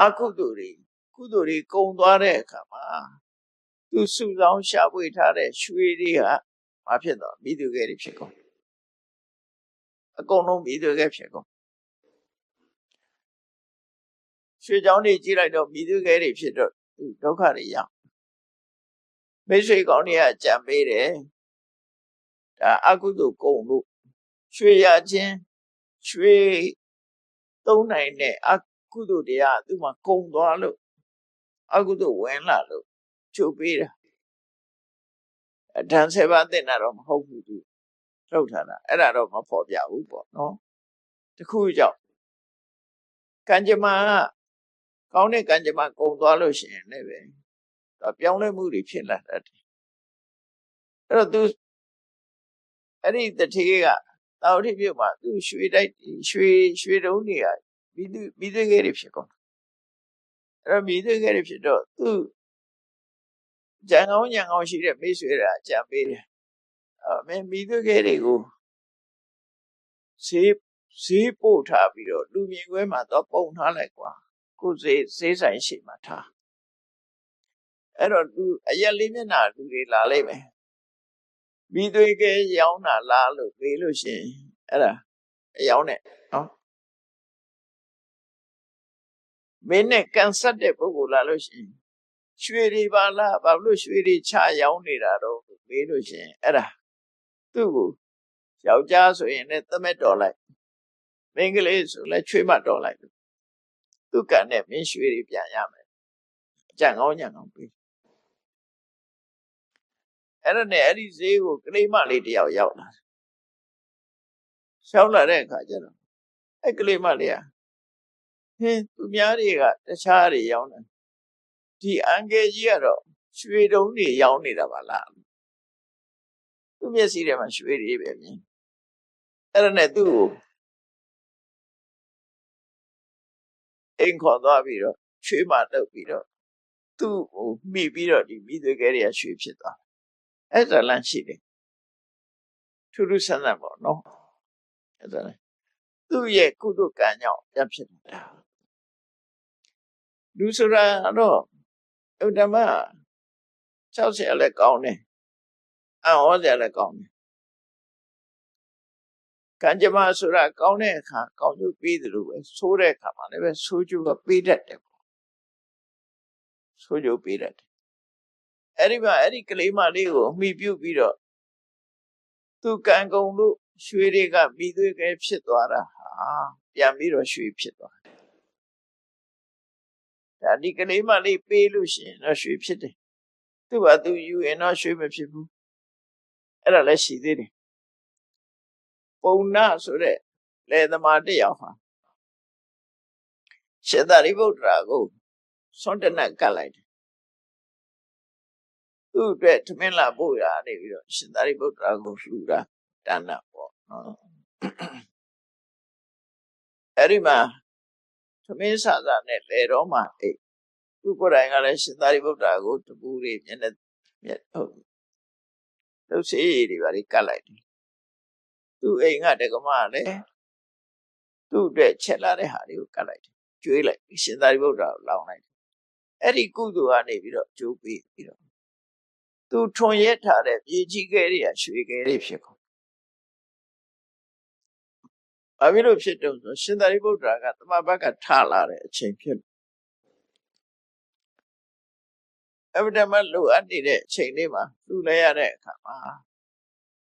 Speaker 1: အကုသိုလ်တွေကုသိုလ်တွေကုံသွားတဲ့အခါမှာသူစုဆောင်းရှာဖွေထားတဲ့ရွှေတွေကမဖြစ်တော့မိသူခဲတွေဖြစ်ကုန်အကုန်လုံးမိသူခဲဖြစ်ကုန်ရွှေချောင်းတွေကြီးလိုက်တော့မိသူခဲတွေဖြစ်တော့သူဒုက္ခတွေရောက်မိတ်ဆွေကောင်းတွေကကြံပေးတယ်ဒါအကုသိုလ်ကုံလို့ရွှေရခြင်းရွှေသုံးနိုင်တဲ့အကုသိုလ်တရားသူ့မှာကုံသွားလို့အကုသိုလ်ဝင်လာလို့ချုပ်ပေးတာဓာန်7ပါးသိတာတော့မဟုတ်ဘူးသူထုတ်ထားတာအဲ့ဒါတော့မဖော်ပြဘူးပေါ့နော်တခုကြောင့်ကံကြမ္မာကောင်းတဲ့ကံကြမ္မာကုံသွားလို့ရှိရင်လည်းပဲပြောင်းလဲမှုတွေဖြစ်လာတတ်တယ်အဲ့တော့သူအဲ့ဒီတထေးကတောင်ထိပ်မြို့မှာသူရွှေတိုက်ရွှေတုံးတွေကမိသွေးခဲတွေဖြစ်ကုန်အဲ့တော့မိသွေးခဲတွေဖြစ်တော့သူကြံကောင်းရှိတဲ့မိတ်ဆွေတွေကကြံပေးတယ်မင်းမိသွေးခဲတွေကိုဈေးပို့ထားပြီးတော့လူမြင်ကွဲမှာတော့ပုံထားလိုက်ကွာကိုဈေးဆိုင်ရှိမှထားအဲ့တော့သူအရက်လေးမျက်နှာလူတွေလာလိုက်မယ်မိသွေးခဲရောင်းတာလားလို့မေးလို့ရှိရင်အဲ့ဒါအယောင်းနဲ့နော်မင်းနဲ့ကန်ဆက်တဲ့ပုဂ္ဂိုလ်လာလို့ရှိရင်ရွှေတွေပါလားဘာလို့ရွှေတွေချရောင်းနေတာတော့မေးလို့ရှိရင်အဲ့ဒါသူ့ကိုယောက်ျားဆိုရင်လည်းသမက်တော်လိုက်မိန်းကလေးဆိုလည်းချွေးမတော်လိုက်သူ့ကံနဲ့မင်းရွှေတွေပြန်ရမယ်ကြံကောင်းပြီးအဲ့ဒါနဲ့အဲ့ဒီဈေးကိုကလေးမလေးတယောက်ရောက်လာရောက်လာတဲ့အခါကျတော့အဲ့ကလေးမလေးကဟင်းသူများတွေကတခြားတွေရောင်းတယ်ဒီအန်ကယ်ကြီးကတော့ရွှေတုံးတွေရောင်းနေတာပါလားသူမျက်စိထဲမှာရွှေတွေပဲမြင်အဲ့ဒါနဲ့သူ့ကိုအိမ်ခေါ်သွားပြီးတော့ရွှေမတုပ်ပြီးတော့သူ့ကိုမိပြီးတော့ဒီမိသွေးခဲတွေကရွှေဖြစ်သွားအဲ့ဒါလမ်းရှိတယ်ထူးထူးဆန်းဆန်းပေါ့နော်အဲ့ဒါသူ့ရဲ့ကုသိုလ်ကံကြောင့်ပြန်ဖြစ်တာလူဆိုတာတော့ဥဒ္ဓမ60လည်းကောင်းတယ်အံ့ဩစရာလည်းကောင်းတယ်ကံကြမ္မာဆိုတာကောင်းတဲ့အခါကောင်းကျိုးပေးတယ်လို့ပဲဆိုးတဲ့အခါမှာလည်းပဲဆိုးကျိုးကပေးတတ်တယ်ပေါ့ဆိုးကျိုးပေးတတ်တယ်အဲ့ဒီမှာအဲ့ဒီကလေးမလေးကိုအမိပြုပြီးတော့သူကံကုန်လို့ရွှေတွေကမိသွေးခဲဖြစ်သွားတာဟာပြန်ပြီးတော့ရွှေဖြစ်သွားတယ်ဒါဒီကလေးမလေးပေးလို့ရှိရင်တော့ရွှေဖြစ်တယ်သူ့ဘာသူယူရင်တော့ရွှေမဖြစ်ဘူးအဲ့ဒါလည်းရှိသေးတယ်ပုံနာဆိုတဲ့လေသမားတယောက်ဟာရှင်သာရိပုတ္တရာကို ဆွန့်တနက်ကတ်လိုက်တယ်သူ့အတွက်သမင်းလာပို့ရနေပြီးတော့ရှင်သာရိပုတ္တရာကိုလှူတာဒါနပေါ့နော်အဲ့ဒီမှာသမင်းစာစာနဲ့လေတော့မှသူကိုယ်တိုင်ကလည်းရှင်သာရိပုတ္တရာကိုတပူတွေမျက်နှာဟုတ်လှုပ်စီးတွေပါလေကတ်လိုက်တယ်သူ့အိမ်ကတက္ကမလည်းသူ့အတွက်ချက်လာတဲ့ဟာတွေကိုကတ်လိုက်တယ်ကျွေးလိုက်ရှင်သာရိပုတ္တရာကိုလောင်းလိုက်တယ်အဲ့ဒီကုသိုလ်ကနေပြီးတော့ကျိုးပေးပြီးတော့သူထွန်ရက်ထားတဲ့မြေကြီးခဲတွေကရွှေခဲတွေဖြစ်ကုန်ဘာဖြစ်လို့ဖြစ်တုံးဆိုရှင်သာရိပုတ္တရာကသမဘက်ကထလာတဲ့အချိန်ဖြစ်အဗဓမ္မလိုအပ်နေတဲ့အချိန်လေးမှာသူ့လဲရတဲ့အခါမှာ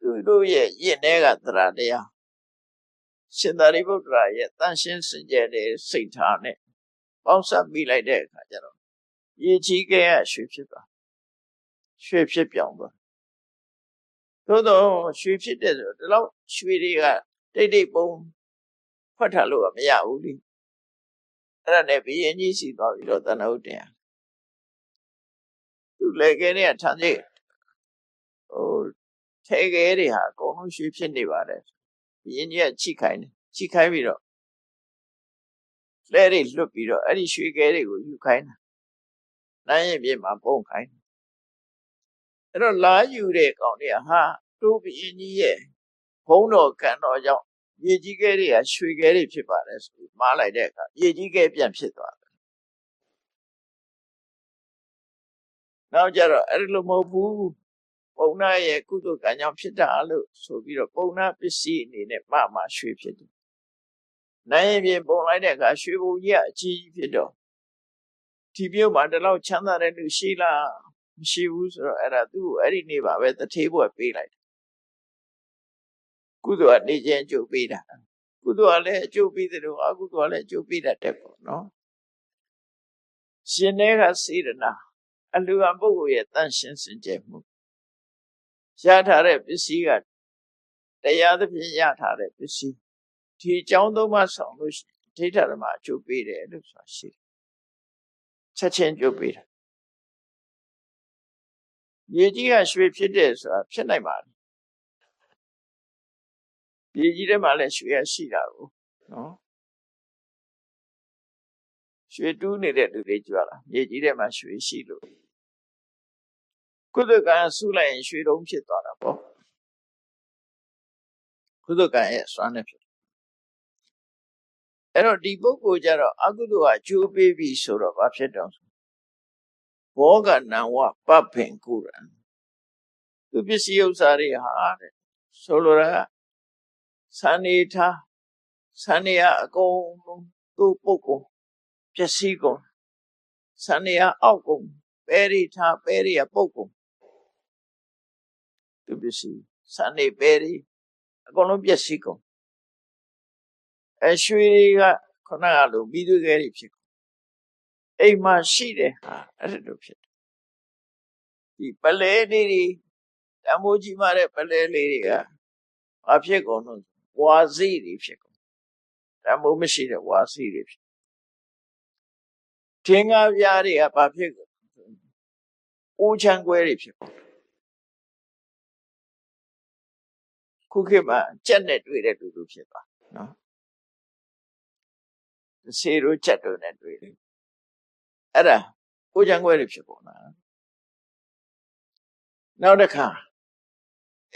Speaker 1: သူတို့ရဲ့ရင့်တဲ့ကသရတရားရှင်သာရိပုတ္တရာရဲ့တန်ရှင်းစင်ကြယ်တဲ့စိတ်ထားနဲ့ပေါင်းစပ်ပြီးလိုက်တဲ့အခါကျတော့ရေကြီးခဲကရွှေဖြစ်သွားရွှေဖြစ်ပြောင်းသွားသို့တော့ရွှေဖြစ်တဲ့ဆိုဒီလောက်ရွှေတွေကတိတ်တိတ်ပုံဖွက်ထားလို့မရဘူးလေအဲ့ဒါနဲ့ဘုရင်ကြီးစီသွားပြီးတော့တဏှုတ်တင်သူလေခဲနဲ့ထမ်းကြည့်ထဲခဲတွေဟာအကုန်လုံးရွှေဖြစ်နေပါတယ်ဘုရင်ကြီးကချိခိုင်းတယ်ချိခိုင်းပြီးတော့လဲတွေလွတ်ပြီးတော့အဲ့ဒီရွှေခဲတွေကိုယူခိုင်းတာနိုင်ရင်ပြင်မှာပုံခိုင်းအဲ့တော့လာယူတဲ့ကောင်တွေကဟာတို့ဘုရင်ကြီးရဲ့ဘုံတော်ကံတော်ကြောင့်ရေကြီးခဲတွေကရွှေခဲတွေဖြစ်ပါတယ်ဆိုပြီးမှားလိုက်တဲ့အခါရေကြီးခဲပြန်ဖြစ်သွားတယ်နောက်ကြတော့အဲ့လိုမဟုတ်ဘူးပုံနာရဲ့ကုသိုလ်ကံကြောင့်ဖြစ်တာလို့ဆိုပြီးတော့ပုံနာပစ္စည်းအနေနဲ့မှရွှေဖြစ်တယ်နိုင်ရင်ပြင်ပုံလိုက်တဲ့အခါရွှေဘုံကြီးကအကြီးကြီးဖြစ်တော့ဒီပြုတ်မှာဒီလောက်ချမ်းသာတဲ့လူရှိလားမရှိဘူးဆိုတော့အဲ့ဒါသူ့ကိုအဲ့ဒီနေ့ပါပဲတထေးဘွယ်ပေးလိုက်တယ်ကုသိုလ်ကနေချင်းအကျိုးပေးတာကုသိုလ်ကလည်းအကျိုးပေးတယ်လို့အကုသိုလ်ကလည်းအကျိုးပေးတတ်တယ်ပေါ့နော်ရှင်တဲ့ကစေရနာအလူအပုဂ္ဂိုလ်ရဲ့တန်ရှင်းစင်ကြယ်မှုရထားတဲ့ပစ္စည်းကတရားသဖြင့်ရထားတဲ့ပစ္စည်းဒီအကြောင်းသုံးပါဆောင်လို့ရှိရင်ဒိဋ္ဌဓမ္မအကျိုးပေးတယ်လို့ဆိုတာရှိတယ်ချက်ချင်းကျိုးပေးတာရေကြီးကရွှေဖြစ်တယ်ဆိုတာဖြစ်နိုင်ပါတယ်ရေကြီးထဲမှာလည်းရွှေရရှိတာကိုနော်ရွှေတူးနေတဲ့လူတွေကြွလာရေကြီးထဲမှာရွှေရှိလို့ကုသကံဆုလိုက်ရင်ရွှေတုံးဖြစ်သွားတာပေါ့ကုသကံရဲ့စွမ်းနဲ့ဖြစ်အဲ့တော့ဒီပုဂ္ဂိုလ်ကြတော့အကုသိုလ်ကအကျိုးပေးပြီဆိုတော့ဘာဖြစ်တော့ဘောကနံဝပပင်ကုရံသူပစ္စည်းဥစ္စာတွေဟာတဲ့ဆိုလိုတာဆန်နေထားဆန်နေရအကုန်လုံးသူ့ပုဂ္ဂိုလ်ပစ္စည်းကုန်ဆန်နေရအောက်ကုန်ပဲရီထားပဲရီရပုဂ္ဂိုလ်သူပစ္စည်းဆန်နေပဲရီအကုန်လုံးပစ္စည်းကုန်ရွှေကခုနကလိုပြီးသွေးခဲတွေဖြစ်ကုန်အိမ်မှာရှိတဲ့ဟာအဲ့လိုဖြစ်တယ်ဒီပလဲလေးတွေတမိုးကြီးမားတဲ့ပလဲလေးတွေကဘာဖြစ်ကုန်လို့ဝါစီတွေဖြစ်ကုန်တမိုးမရှိတဲ့ဝါစီတွေဖြစ်ထင်းကားပြားတွေကဘာဖြစ်ကုန်အိုးချမ်းကွဲတွေဖြစ်ကုန်ခုခေတ်မှာကြက်နဲ့တွေ့တဲ့လူလူဖြစ်သွားနော်ဆေးတို့ချက်တို့နဲ့တွေ့တယ်အဲ့ဒါအိုးချမ်းကွဲတွေဖြစ်ကုန်တာနောက်တစ်ခါ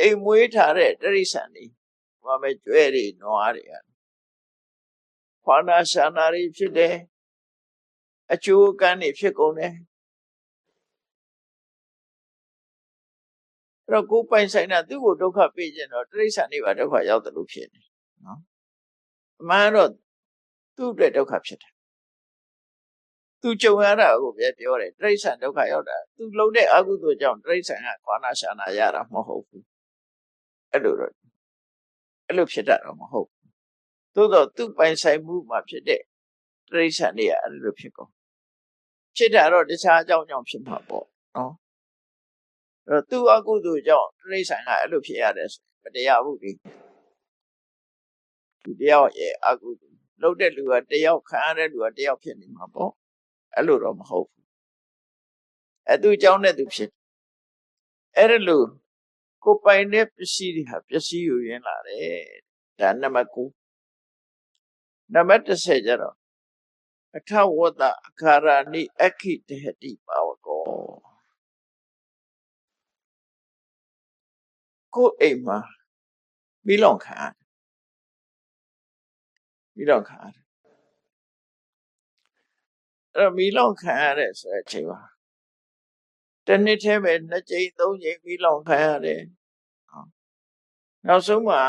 Speaker 1: အိမ်မွေးထားတဲ့တိရစ္ဆာန်တွေဘာပဲကျွဲတွေနွားတွေခွာနာရှာနာတွေဖြစ်တယ်အကျိုးကံတွေဖြစ်ကုန်တယ်အဲ့တော့ကိုယ်ပိုင်ဆိုင်တာသူ့ကိုဒုက္ခပေးခြင်းတော့တိရစ္ဆာန်တွေပါဒုက္ခရောက်တယ်လို့ဖြစ်နေနော်အမှန်တော့သူ့အတွက်ဒုက္ခဖြစ်တယ်သူကြုံရတာကိုပဲပြောတယ်တိရစ္ဆာန်ဒုက္ခရောက်တာသူလုံးတဲ့အကုသိုလ်ကြောင့်တိရစ္ဆာန်ကခွာနာရှာနာရတာမဟုတ်ဘူးအဲ့လိုဖြစ်တာတော့မဟုတ်ဘူးသို့တော့သူ့ပိုင်ဆိုင်မှုမှာဖြစ်တဲ့တိရစ္ဆာန်တွေကအဲ့လိုဖြစ်ကုန်ဖြစ်တာတော့တခြားအကြောင်းကြောင့်ဖြစ်မှာပေါ့နော်အဲ့တော့သူ့အကုသိုလ်ကြောင့်တိရစ္ဆာန်ကအဲ့လိုဖြစ်ရတယ်ဆိုမတရားဘူးဒီတယောက်ရဲ့အကုသိုလ်လုပ်တဲ့လူကတယောက်ခံရတဲ့လူကတယောက်ဖြစ်နေမှာပေါ့ အဲ့လိုတော့မဟုတ်ဘူးအဲ့သူเจ้าနဲ့သူဖြစ်အဲ့ဒါလို့ကိုပိုင်တဲ့ပစ္စည်းတွေဟာပစ္စည်းယူရင်းလာတယ်ဒါနံပါတ်9နံပါတ်10ကျတော့အထဝတ္တအခါရဏိအခိတဟတိပါဝကောကိုအိမ်မှာမိလောင်ခံမိလောင်ခံအဲ့မိလောင်ခံရတဲ့ဆိုတဲ့အချိန်မှာတနေ့တည်းပဲ2ကြိမ်3ကြိမ်မိလောင်ခံရတယ်နောက်ဆုံးမှာ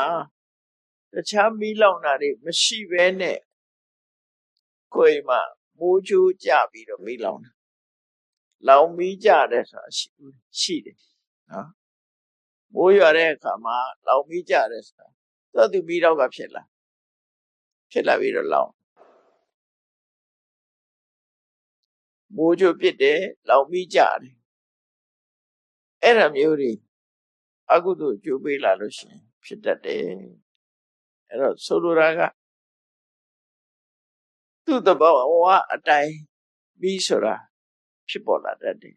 Speaker 1: တခြားမိလောင်တာတွေမရှိဘဲနဲ့ကိုယ်မှာမိုးချိုးကြပြီးတော့မိလောင်တယ်လောင်မိကြတယ်ဆိုတာရှိတယ်နော်မိုးရွာတဲ့အခါမှာလောင်မိကြတယ်ဆိုတာသူမိတော့ကဖြစ်လာပြီးတော့လောင်မိုးချိုးပြစ်တယ်လောင်မိကြတယ်အဲ့ဒါမျိုးတွေအကုသိုလ်ကျိုးပေးလာလို့ရှိရင်ဖြစ်တတ်တယ်အဲ့တော့ဆိုလိုတာကသူ့တဘောဝအတိုင်းပြီးဆိုတာဖြစ်ပေါ်လာတတ်တယ်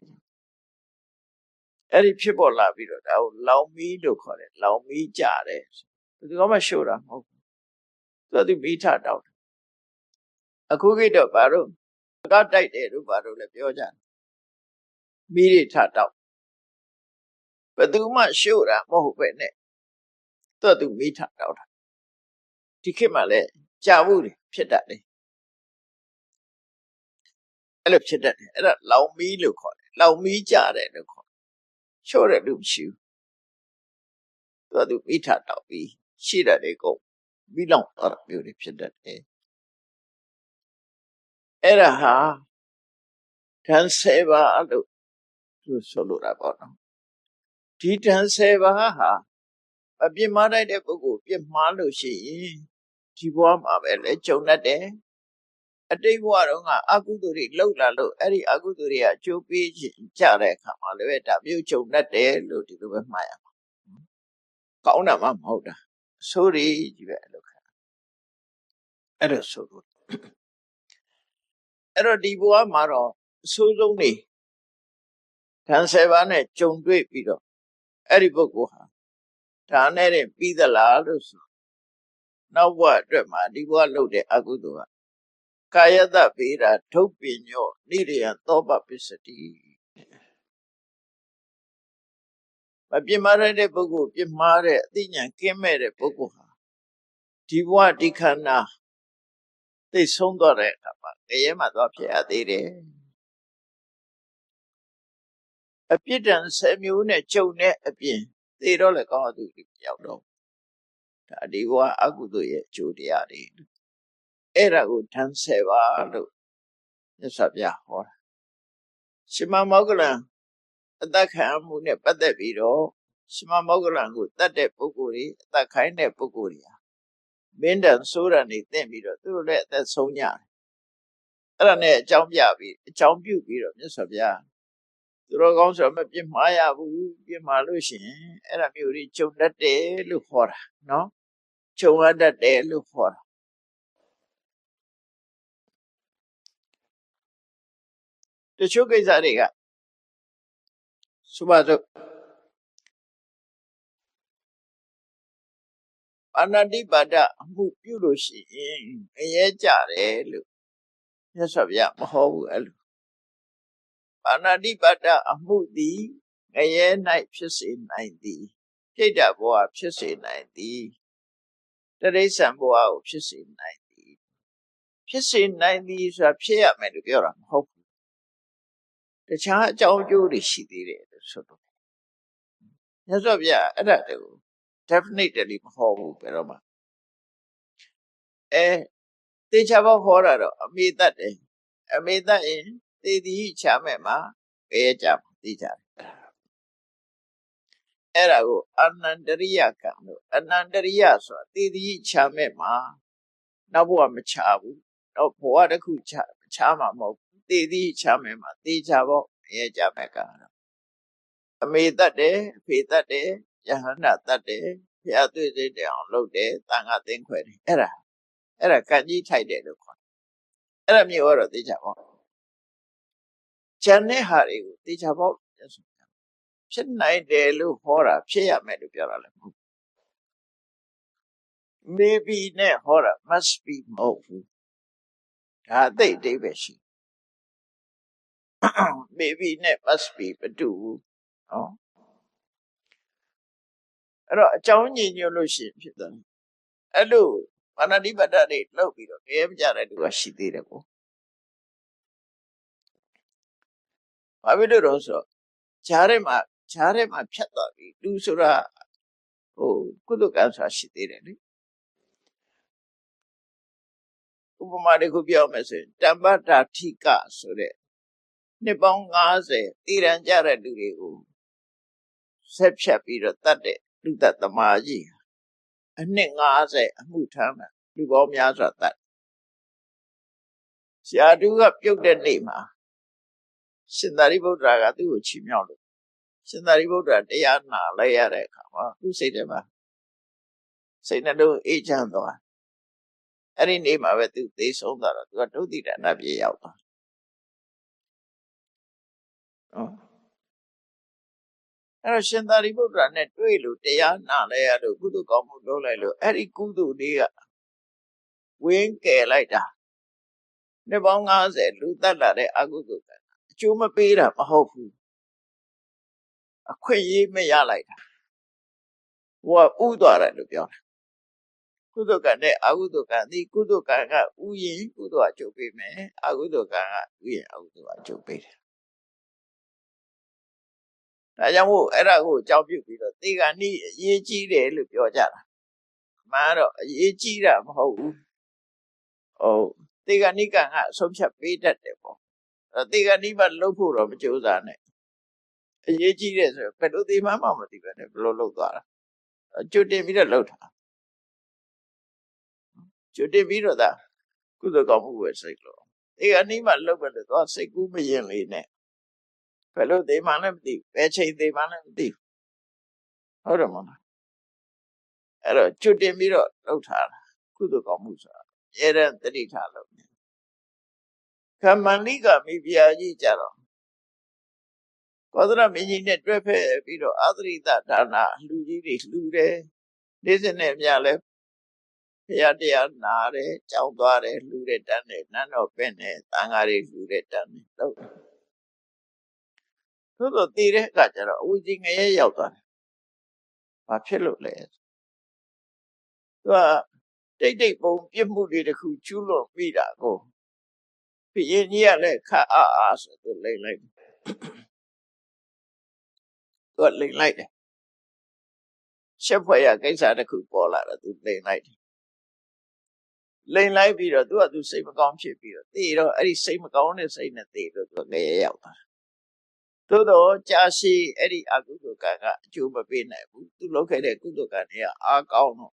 Speaker 1: အဲ့ဒီဖြစ်ပေါ်လာပြီးတော့ဒါကိုလောင်မီးလို့ခေါ်တယ်လောင်မီးကြတယ်ဘယ်သူမှရှို့တာမဟုတ်ဘူးသူမီးထတောက်တယ်အခုခေတ်တော့ဘာလို့ကတိုက်တယ်လို့ဘာလို့လဲပြောကြတယ်မီးတွေထတောက်ဘယ်သူမှရှို့တာမဟုတ်ပဲနဲ့သူမီးထတောက်တာဒီခေတ်မှာလဲကြာမှုတွေဖြစ်တတ်တယ်အဲ့လိုဖြစ်တတ်တယ်အဲ့ဒါလောင်မီးလို့ခေါ်တယ်လောင်မီးကြတယ်လို့ခေါ်ရှို့တယ်လို့မရှိဘူးသူမီးထတောက်ပြီးရှိတယ်လေကုန်မီးလောင်သွားတာမျိုးတွေဖြစ်တတ်တယ်အဲ့ဒါဟာဓာန်7ပါးလို့သူဆိုလိုတာပေါ့နော်ဒီဓာန်7ပါးဟာအပြစ်မှားလိုက်တဲ့ပုဂ္ဂိုလ်ပြစ်မှားလို့ရှိရင်ဒီဘဝမှာပဲလေကြုံတတ်တယ်အတိတ်ဘဝတော့ကအကုသိုလ်တွေလှုပ်လာလို့အဲ့ဒီအကုသိုလ်တွေကအကျိုးပေးကြတဲ့အခါမှာလည်းဒါမျိုးကြုံတတ်တယ်လို့ဒီလိုပဲမှားရမှာကောင်းတာမှမဟုတ်တာအဆိုးတွေကြီးပဲအဲ့လိုခံအဲ့ဒါဆိုလို့အဲ့တော့ဒီဘဝမှာတော့အဆိုးဆုံးနေဓာန်7ပါးနဲ့ကြုံတွေ့ပြီးတော့အဲ့ဒီပုဂ္ဂိုလ်ဟာဒါနဲ့ပြီးသလားလို့ဆိုနောက်ဘဝအတွက်မှာဒီဘဝလုပ်တဲ့အကုသိုလ်ကကာယတဗေဒဒုပ္ပညောနိရိယသောပပစ္စတိမပြစ်မှားတဲ့ပုဂ္ဂိုလ်ပြစ်မှားတဲ့အသိဉာဏ်ကင်းမဲ့တဲ့ပုဂ္ဂိုလ်ဟာဒီဘဝဒီခန္ဓာသိဆုံးသွားတဲ့အခါမှာငရဲမှာသွားဖြစ်ရသေးတယ်အပြစ်ဒဏ်10မျိုးနဲ့ကြုံတဲ့အပြင်သေတော့လည်းကောင်းသူရောက်တော့ဒါဒီဘဝအကုသိုလ်ရဲ့အကျိုးတရားတွေအဲ့ဒါကိုဓာန်7ပါးလို့မြတ်စွာဘုရားဟောတာရှင်မမောဂလန်အသက်ခံမှုနဲ့ပတ်သက်ပြီးတော့ရှင်မမောဂလန်ကိုတတ်တဲ့ပုဂ္ဂိုလ်တွေအသက်ခိုင်းတဲ့ပုဂ္ဂိုလ်တွေဟာမင်းတန်ဆိုးရနေသင့်ပြီးတော့သူတို့လည်းအသက်ဆုံးကြတယ်အဲ့ဒါနဲ့အကြောင်းပြုပြီးတော့မြတ်စွာဘုရားသူတော်ကောင်းဆိုမပြစ်မှားရဘူးပြစ်မှားလို့ရှိရင်အဲ့ဒါမျိုးတွေကြုံတတ်တယ်လို့ခေါ်တာနော်ကြုံရတတ်တယ်လို့ခေါ်တာတချို့ကိစ္စတွေကဆိုပါစို့အနတိပါဒအမှုပြုလို့ရှိရင်အရေးကြတယ်လို့မြတ်စွာဘုရားမဟောဘူးအဲ့လိုအနတိပါဒအမှုသည်ငရဲ၌ဖြစ်စေနိုင်သည်ပြိတ္တဘဝဖြစ်စေနိုင်သည်တရိစ္ဆာန်ဘဝကိုဖြစ်စေနိုင်သည်ဖြစ်စေနိုင်သည်ဆိုတာဖြစ်ရမယ်လို့ပြောတာမဟုတ်ဘူးတခြားအကြောင်းအကျိုးတွေရှိသေးတယ်လို့ဆိုတော့မြတ်စွာဘုရားအဲ့ဒါတွေကို definitely မဟောဘူးဘယ်တော့မှသေချာဘောဟောတာတော့အမေတတ်တယ်အမေတတ်ရင်သေသည်ချာမဲ့မှာပဲကြမှာသိကြတယ်အဲ့ဒါကိုအနန္တရိယကံလို့အနန္တရိယဆိုတာသေသည်ချာမဲ့မှာနောက်ဘဝမချဘူးတော့ဘဝတစ်ခုချာမှာမဟုတ်ဘူးသေသည်ချာမဲ့မှာသေချာဘောပဲကြမဲ့ကအမေတတ်တယ်အဖေတတ်တယ်ယဟန္တာတတ်တယ်ဘုရားတွေ့တဲ့အောင်လုပ်တယ်တန်ခါသိမ့်ခွဲတယ်အဲ့ဒါကံကြီးထိုက်တယ်လို့ခေါ်တယ်အဲ့ဒါမျိုးတော့သိကြပါ ကျန်တဲ့ဟာတွေကိုတေချာပေါက်ဖြစ်နိုင်တယ်လို့ဟောတာဖြစ်ရမယ်လို့ပြောတာလေ maybe နဲ့ဟောတာ must be မဟုတ်ဘူးဒါအသိအတိတ်ပဲရှိ maybe နဲ့ must be မတူဘူးနော်အဲ့တော့အကြောင်းညင်ညွှန်လို့ရှိရင်ဖြစ်တယ်အဲ့လိုမာနတိပတ္တတွေလောက်ပြီးတော့ရဲမကြတဲ့သူကရှိသေးတယ်ကိုဘာဖြစ်လို့တော့ဆိုတော့ဂျားထဲမှာဖြတ်သွားပြီသူဆိုတာဟိုကုသကံဆိုတာရှိသေးတယ်လေဥပမာတစ်ခုပြောမယ်ဆိုရင်တမ္ပတ္တာထိကဆိုတဲ့နှစ်ပေါင်း90တည်ရန်ကြတဲ့လူတွေကိုဆက်ဖြတ်ပြီးတော့တတ်တဲ့လူသက်သမားကြီးအနှစ်90အမှုထမ်းတာလူပေါင်းများစွာတတ်ဆရာတူကပြုတ်တဲ့နေ့မှာရှင်သာရိပုတ္တရာကသူ့ကိုချီးမြှောက်လို့ရှင်သာရိပုတ္တရာတရားနာလိုက်ရတဲ့အခါမှာသူ့စိတ်ထဲမှာစိတ်နှလုံးအေးချမ်းသွားအဲ့ဒီနေ့မှာပဲသူသေဆုံးသွားတော့သူကဒုတိယနာပြေရောက်သွားနော်အဲ့တော့ရှင်သာရိပုတ္တရာနဲ့တွေ့လို့တရားနာလဲရလို့ကုသိုလ်ကောင်းမှုလုပ်လိုက်လို့အဲ့ဒီကုသိုလ်လေးကဝင်းကယ်လိုက်တာနှစ်ပေါင်း90လူတက်လာတဲ့အကုသိုလ်ကအကျိုးမပေးတာမဟုတ်ဘူးအခွင့်အရေးမရလိုက်တာဟိုကဥသွားတယ်လို့ပြောတာကုသိုလ်ကနဲ့အကုသိုလ်ကဒီကုသိုလ်ကဥရင်ကုသိုလ်အကျိုးပေးမယ်အကုသိုလ်ကဥရင်အကုသိုလ်အကျိုးပေးတယ်ဒါကြောင့်မို့အဲ့ဒါကိုအကြောင်းပြုပြီးတော့သေကဏိအရေးကြီးတယ်လို့ပြောကြတာမှန်တော့အရေးကြီးတာမဟုတ်ဘူးဟုတ်သေကဏိကံကအဆုံးဖြတ်ပေးတတ်တယ်ပေါ့သေကဏိမလုပ်ဖို့တော့မကြိုးစားနဲ့အရေးကြီးတယ်ဆိုဘယ်လိုသေမှမသိပဲနဲ့ဘယ်လိုလုပ်သွားတာကျွတ်တင်ပြီးတော့လုပ်တာကျွတ်တင်ပြီးတော့ဒါကုသိုလ်ကောင်းမှုပဲစိတ်လို့သေကဏိမလုပ်ပဲလို့သွားစိတ်ကူးမရင်လေးနဲ့ဘယ်လိုသေမှလည်းမသိဘယ်ချိန်သေမှလည်းမသိဟုတ်တယ်မလားအဲ့တော့ကျွတ်တင်ပြီးတော့လုပ်ထားတာကုသိုလ်ကောင်းမှုဆိုတာရဲတဲ့တတိထားလို့ကမ္မန္လိကမိဖုရားကြီးကြတော့ကောသရမင်းကြီးနဲ့တွဲဖက်ပြီးတော့အာသရိတဒါနလူကြီးတွေလှူတယ်နေ့စဉ်နဲ့မြလဲဘုရားတရားနာတယ်ကြောင်းသွားတယ်လှူတယ်တန်းတယ်နန်းတော်ပင့်တယ်သံဃာတွေလှူတယ်တန်းတယ်လို့သို့တော့တည်တဲ့အခါကျတော့အဝိဇ္ဇငရဲရောက်သွားတယ်ဘာဖြစ်လို့လဲသူကတိတ်ပုံပြစ်မှုတွေတခုကျူးလွန်ပြီးတာကိုဘုရင်ကြီးကလည်းခတ်အားဆိုသူလိမ့်လိုက်သူကလိမ့်လိုက်တယ်ရှက်ဖွယ်ရကိစ္စတစ်ခုပေါ်လာတော့သူလိမ့်လိုက်တယ်လိမ့်လိုက်ပြီးတော့သူကသူစိတ်မကောင်းဖြစ်ပြီးတော့တည်တော့အဲ့ဒီစိတ်မကောင်းတဲ့စိတ်နဲ့တည်လို့သူငရဲရောက်သွားသို့တော့ကြာရှည်အဲ့ဒီအကုသိုလ်ကံကအကျိုးမပေးနိုင်ဘူးသူလုပ်ခဲ့တဲ့ကုသိုလ်ကံတွေကအားကောင်းတော့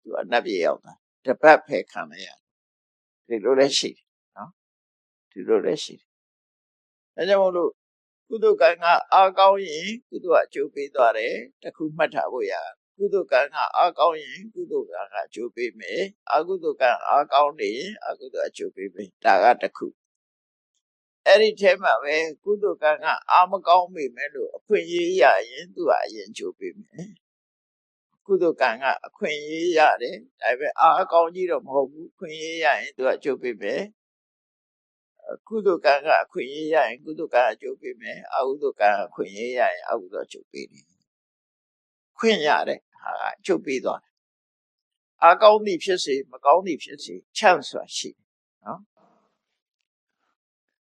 Speaker 1: သူအနတ်ပြည်ရောက်တာတပတ်ဖယ်ခံရဒီလိုလည်းရှိတယ်နော်ဒီလိုလည်းရှိတယ်ဒါကြောင့်မို့လို့ကုသိုလ်ကံကအားကောင်းရင်ကုသိုလ်ကအကျိုးပေးသွားတယ်တခုမှတ်ထားဖို့ရကုသိုလ်ကံကအားကောင်းရင်ကုသိုလ်ကံကအကျိုးပေးမယ်အကုသိုလ်ကံအားကောင်းနေရင်အကုသိုလ်အကျိုးပေးမယ်ဒါကတခုအဲ့ဒီထဲမှာပဲကုသိုလ်ကံကအားမကောင်းမိမယ်လို့အခွင့်အရေးရရင်သူကအရင်အကျိုးပေးမယ်ကုသိုလ်ကံကအခွင့်အရေးရတယ်ဒါပေမဲ့အားကောင်းကြီးတော့မဟုတ်ဘူးခွင့်ရေးရရင်သူကအကျိုးပေးမယ်ကုသိုလ်ကံကအခွင့်အရေးရရင်ကုသိုလ်ကံအကျိုးပေးမယ်အကုသိုလ်ကံအခွင့်အရေးရရင်အကုသိုလ်အကျိုးပေးတယ်ခွင့်ရတဲ့ဟာကအကျိုးပေးသွားတယ်အားကောင်းသည်ဖြစ်စေမကောင်းသည်ဖြစ်စေ chance ဆိုတာရှိတယ်နော်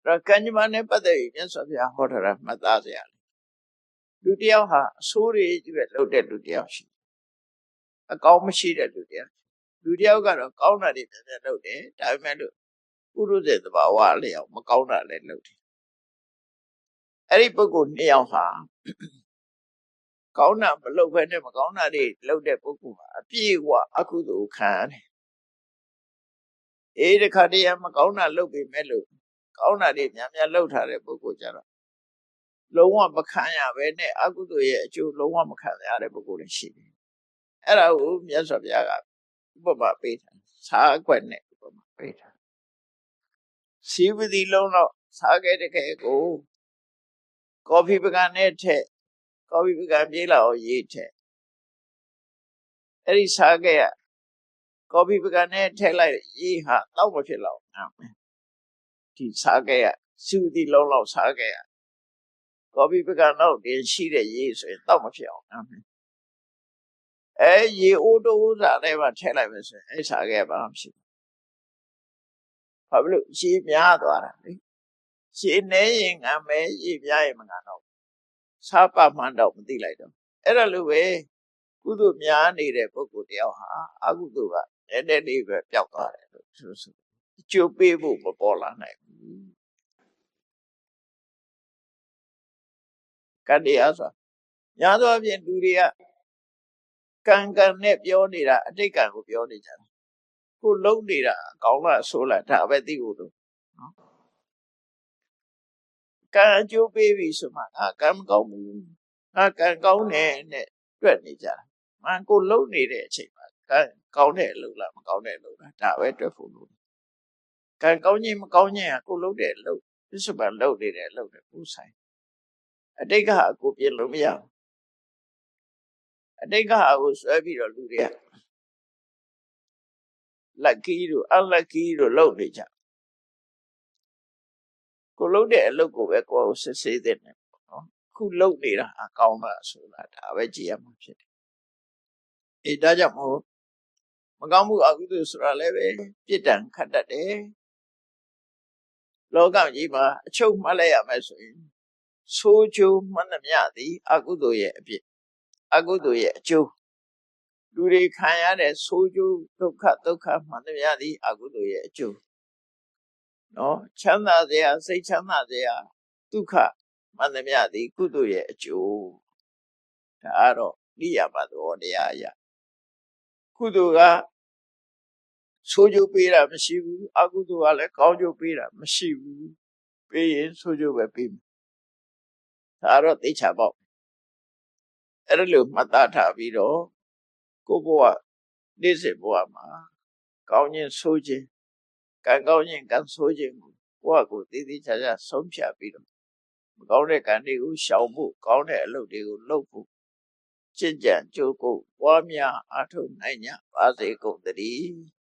Speaker 1: ဒါကံကြမ္မာနဲ့ပတ်သက်ရင်မြတ်စွာဘုရားဟောထားတာမှတ်သားစရာလူတယောက်ဟာအဆိုးတွေကြီးပဲလုပ်တဲ့လူတယောက်ရှိအကောင်းမရှိတဲ့လူတယောက်ကတော့ကောင်းတာတွေပြန်ပြန်လုပ်တယ်ဒါပေမဲ့လို့ပုရုဇဉ်သဘာဝအလျောက်မကောင်းတာလည်းလုပ်တယ်အဲ့ဒီပုဂ္ဂိုလ်နှစ်ယောက်ဟာကောင်းတာမလုပ်ဘဲနဲ့မကောင်းတာတွေလုပ်တဲ့ပုဂ္ဂိုလ်ဟာအပြည့်အဝအကုသိုလ်ခံရတယ်တခါတည်းမကောင်းတာလုပ်ပေမဲ့လို့ကောင်းတာတွေများများလုပ်ထားတဲ့ပုဂ္ဂိုလ်ကြတော့လုံးဝမခံရဘဲနဲ့အကုသိုလ်ရဲ့အကျိုးလုံးဝမခံရတဲ့ပုဂ္ဂိုလ်တွေရှိတယ်အဲ့ဒါကိုမြတ်စွာဘုရားကဥပမာပေးတာစားအကွက်နဲ့ဥပမာပေးတာစီဝတိလုံးတော့ စားခဲ့တဲ့ခဲကိုကော်ဖီပကံနဲ့ထက်ကော်ဖီပကံပြေးလာအောင်ရေးထက်အဲ့ဒီစားခဲ့ရကော်ဖီပကံနဲ့ထည့်လိုက်ရေးဟာတော့မဖြစ်တော့ဒီစားခဲ့ရစုဒီလုံးလောက်စားခဲ့ရကော်ဖီပကံတော့တင်ရှိတဲ့ရေးဆိုရင်တော့မဖြစ်အောင်ရေအိုးတိုးစားထဲမှာထည့်လိုက်မယ်ဆိုရင်အဲ့စားခဲ့ဘာမှဖြစ်ဘာလို့ရေများသွားတာလေရေနေရင်ငမ်းမဲရေပြားရင်မငမ်းတော့စားပါမှန်းတော့မသိလိုက်တော့အဲ့ဒါလိုပဲကုသိုလ်များနေတဲ့ပုဂ္ဂိုလ်တယောက်ဟာအကုသိုလ်ကနည်းနည်းလေးပဲပျောက်သွားတယ်လို့ဆိုကြိုးပေးဖို့မပေါ်လာနိုင်ဘူးကတရားဆိုညာသောအပြင်လူတွေကကံနဲ့ပြောနေတာအတိတ်ကံကိုပြောနေကြတယ်ကိုလုံးနေတာကောင်းလားဆိုးလားဒါပဲသိဖို့လို့နော်ကံအကျိုးပေးပြီဆိုမှကံမကောင်းဘူးကံကောင်းတယ်နဲ့တွေ့နေကြတာကိုလုံးနေတဲ့အချိန်မှာကံကောင်းတဲ့အလုပ်လားမကောင်းတဲ့အလုပ်လားဒါပဲတွေ့ဖို့လို့ကံကောင်းခြင်းမကောင်းခြင်းကိုလုံးတဲ့အလုပ်ပြစ္ဆုတ်ပံလုပ်နေတဲ့အလုပ်နဲ့ကိုဆိုင်အတိတ်ကကိုပြင်လို့မရဘူးအတိတ်ကကိုဆွဲပြီးတော့လူတွေက lucky တို့ unlucky တို့လုပ်နေကြကိုလုံးတဲ့အလုပ်ကိုပဲကိုယ်စစ်ဆေးတဲ့နော်ခုလုပ်နေတာအကောင်းတာဆိုတာဒါပဲကြည့်ရမှာဖြစ်တယ်ဒါကြောင့်မကောင်းမှုအကုသိုလ်ဆိုတာလည်းပဲပြစ်ဒဏ်ခတ်တတ်တယ်လောကကြီးမှာအချုပ်မှတ်လိုက်ရမယ်ဆိုရင်ဆိုးကျိုးမှန်သမျှသည်အကုသိုလ်ရဲ့အပြစ်အကုသိုလ်ရဲ့အကျိုးလူတွေခံရတဲ့ဆိုးကျိုးဒုက္ခမှန်သမျှသည်အကုသိုလ်ရဲ့အကျိုးနော်ချမ်းသာစရာစိတ်ချမ်းသာစရာဒုက္ခမှန်သမျှသည်ကုသိုလ်ရဲ့အကျိုးဒါကတော့နိယမသောတရားအရာကုသိုလ်ကဆိုးကျိုးပေးတာမရှိဘူးအကုသိုလ်ကလည်းကောင်းကျိုးပေးတာမရှိဘူးပေးရင်ဆိုးကျိုးပဲပေးမယ်ဒါတော့သိချပေါ့အဲ့ဒါလို့မှတ်သားထားပြီးတော့ကိုဘဝနေ့စဉ်ဘဝမှာကောင်းခြင်းဆိုးခြင်းကံကောင်းခြင်းကံဆိုးခြင်းကိုဘဝကိုတည်တည်ချာချာဆုံးဖြတ်ပြီးတော့မကောင်းတဲ့ကံတွေကိုရှောင်ဖို့ကောင်းတဲ့အလုပ်တွေကိုလုပ်ဖို့ကျင့်ကြံကြိုးကိုပွားများအားထုတ်နိုင်ကြပါစေကုန်သတည်း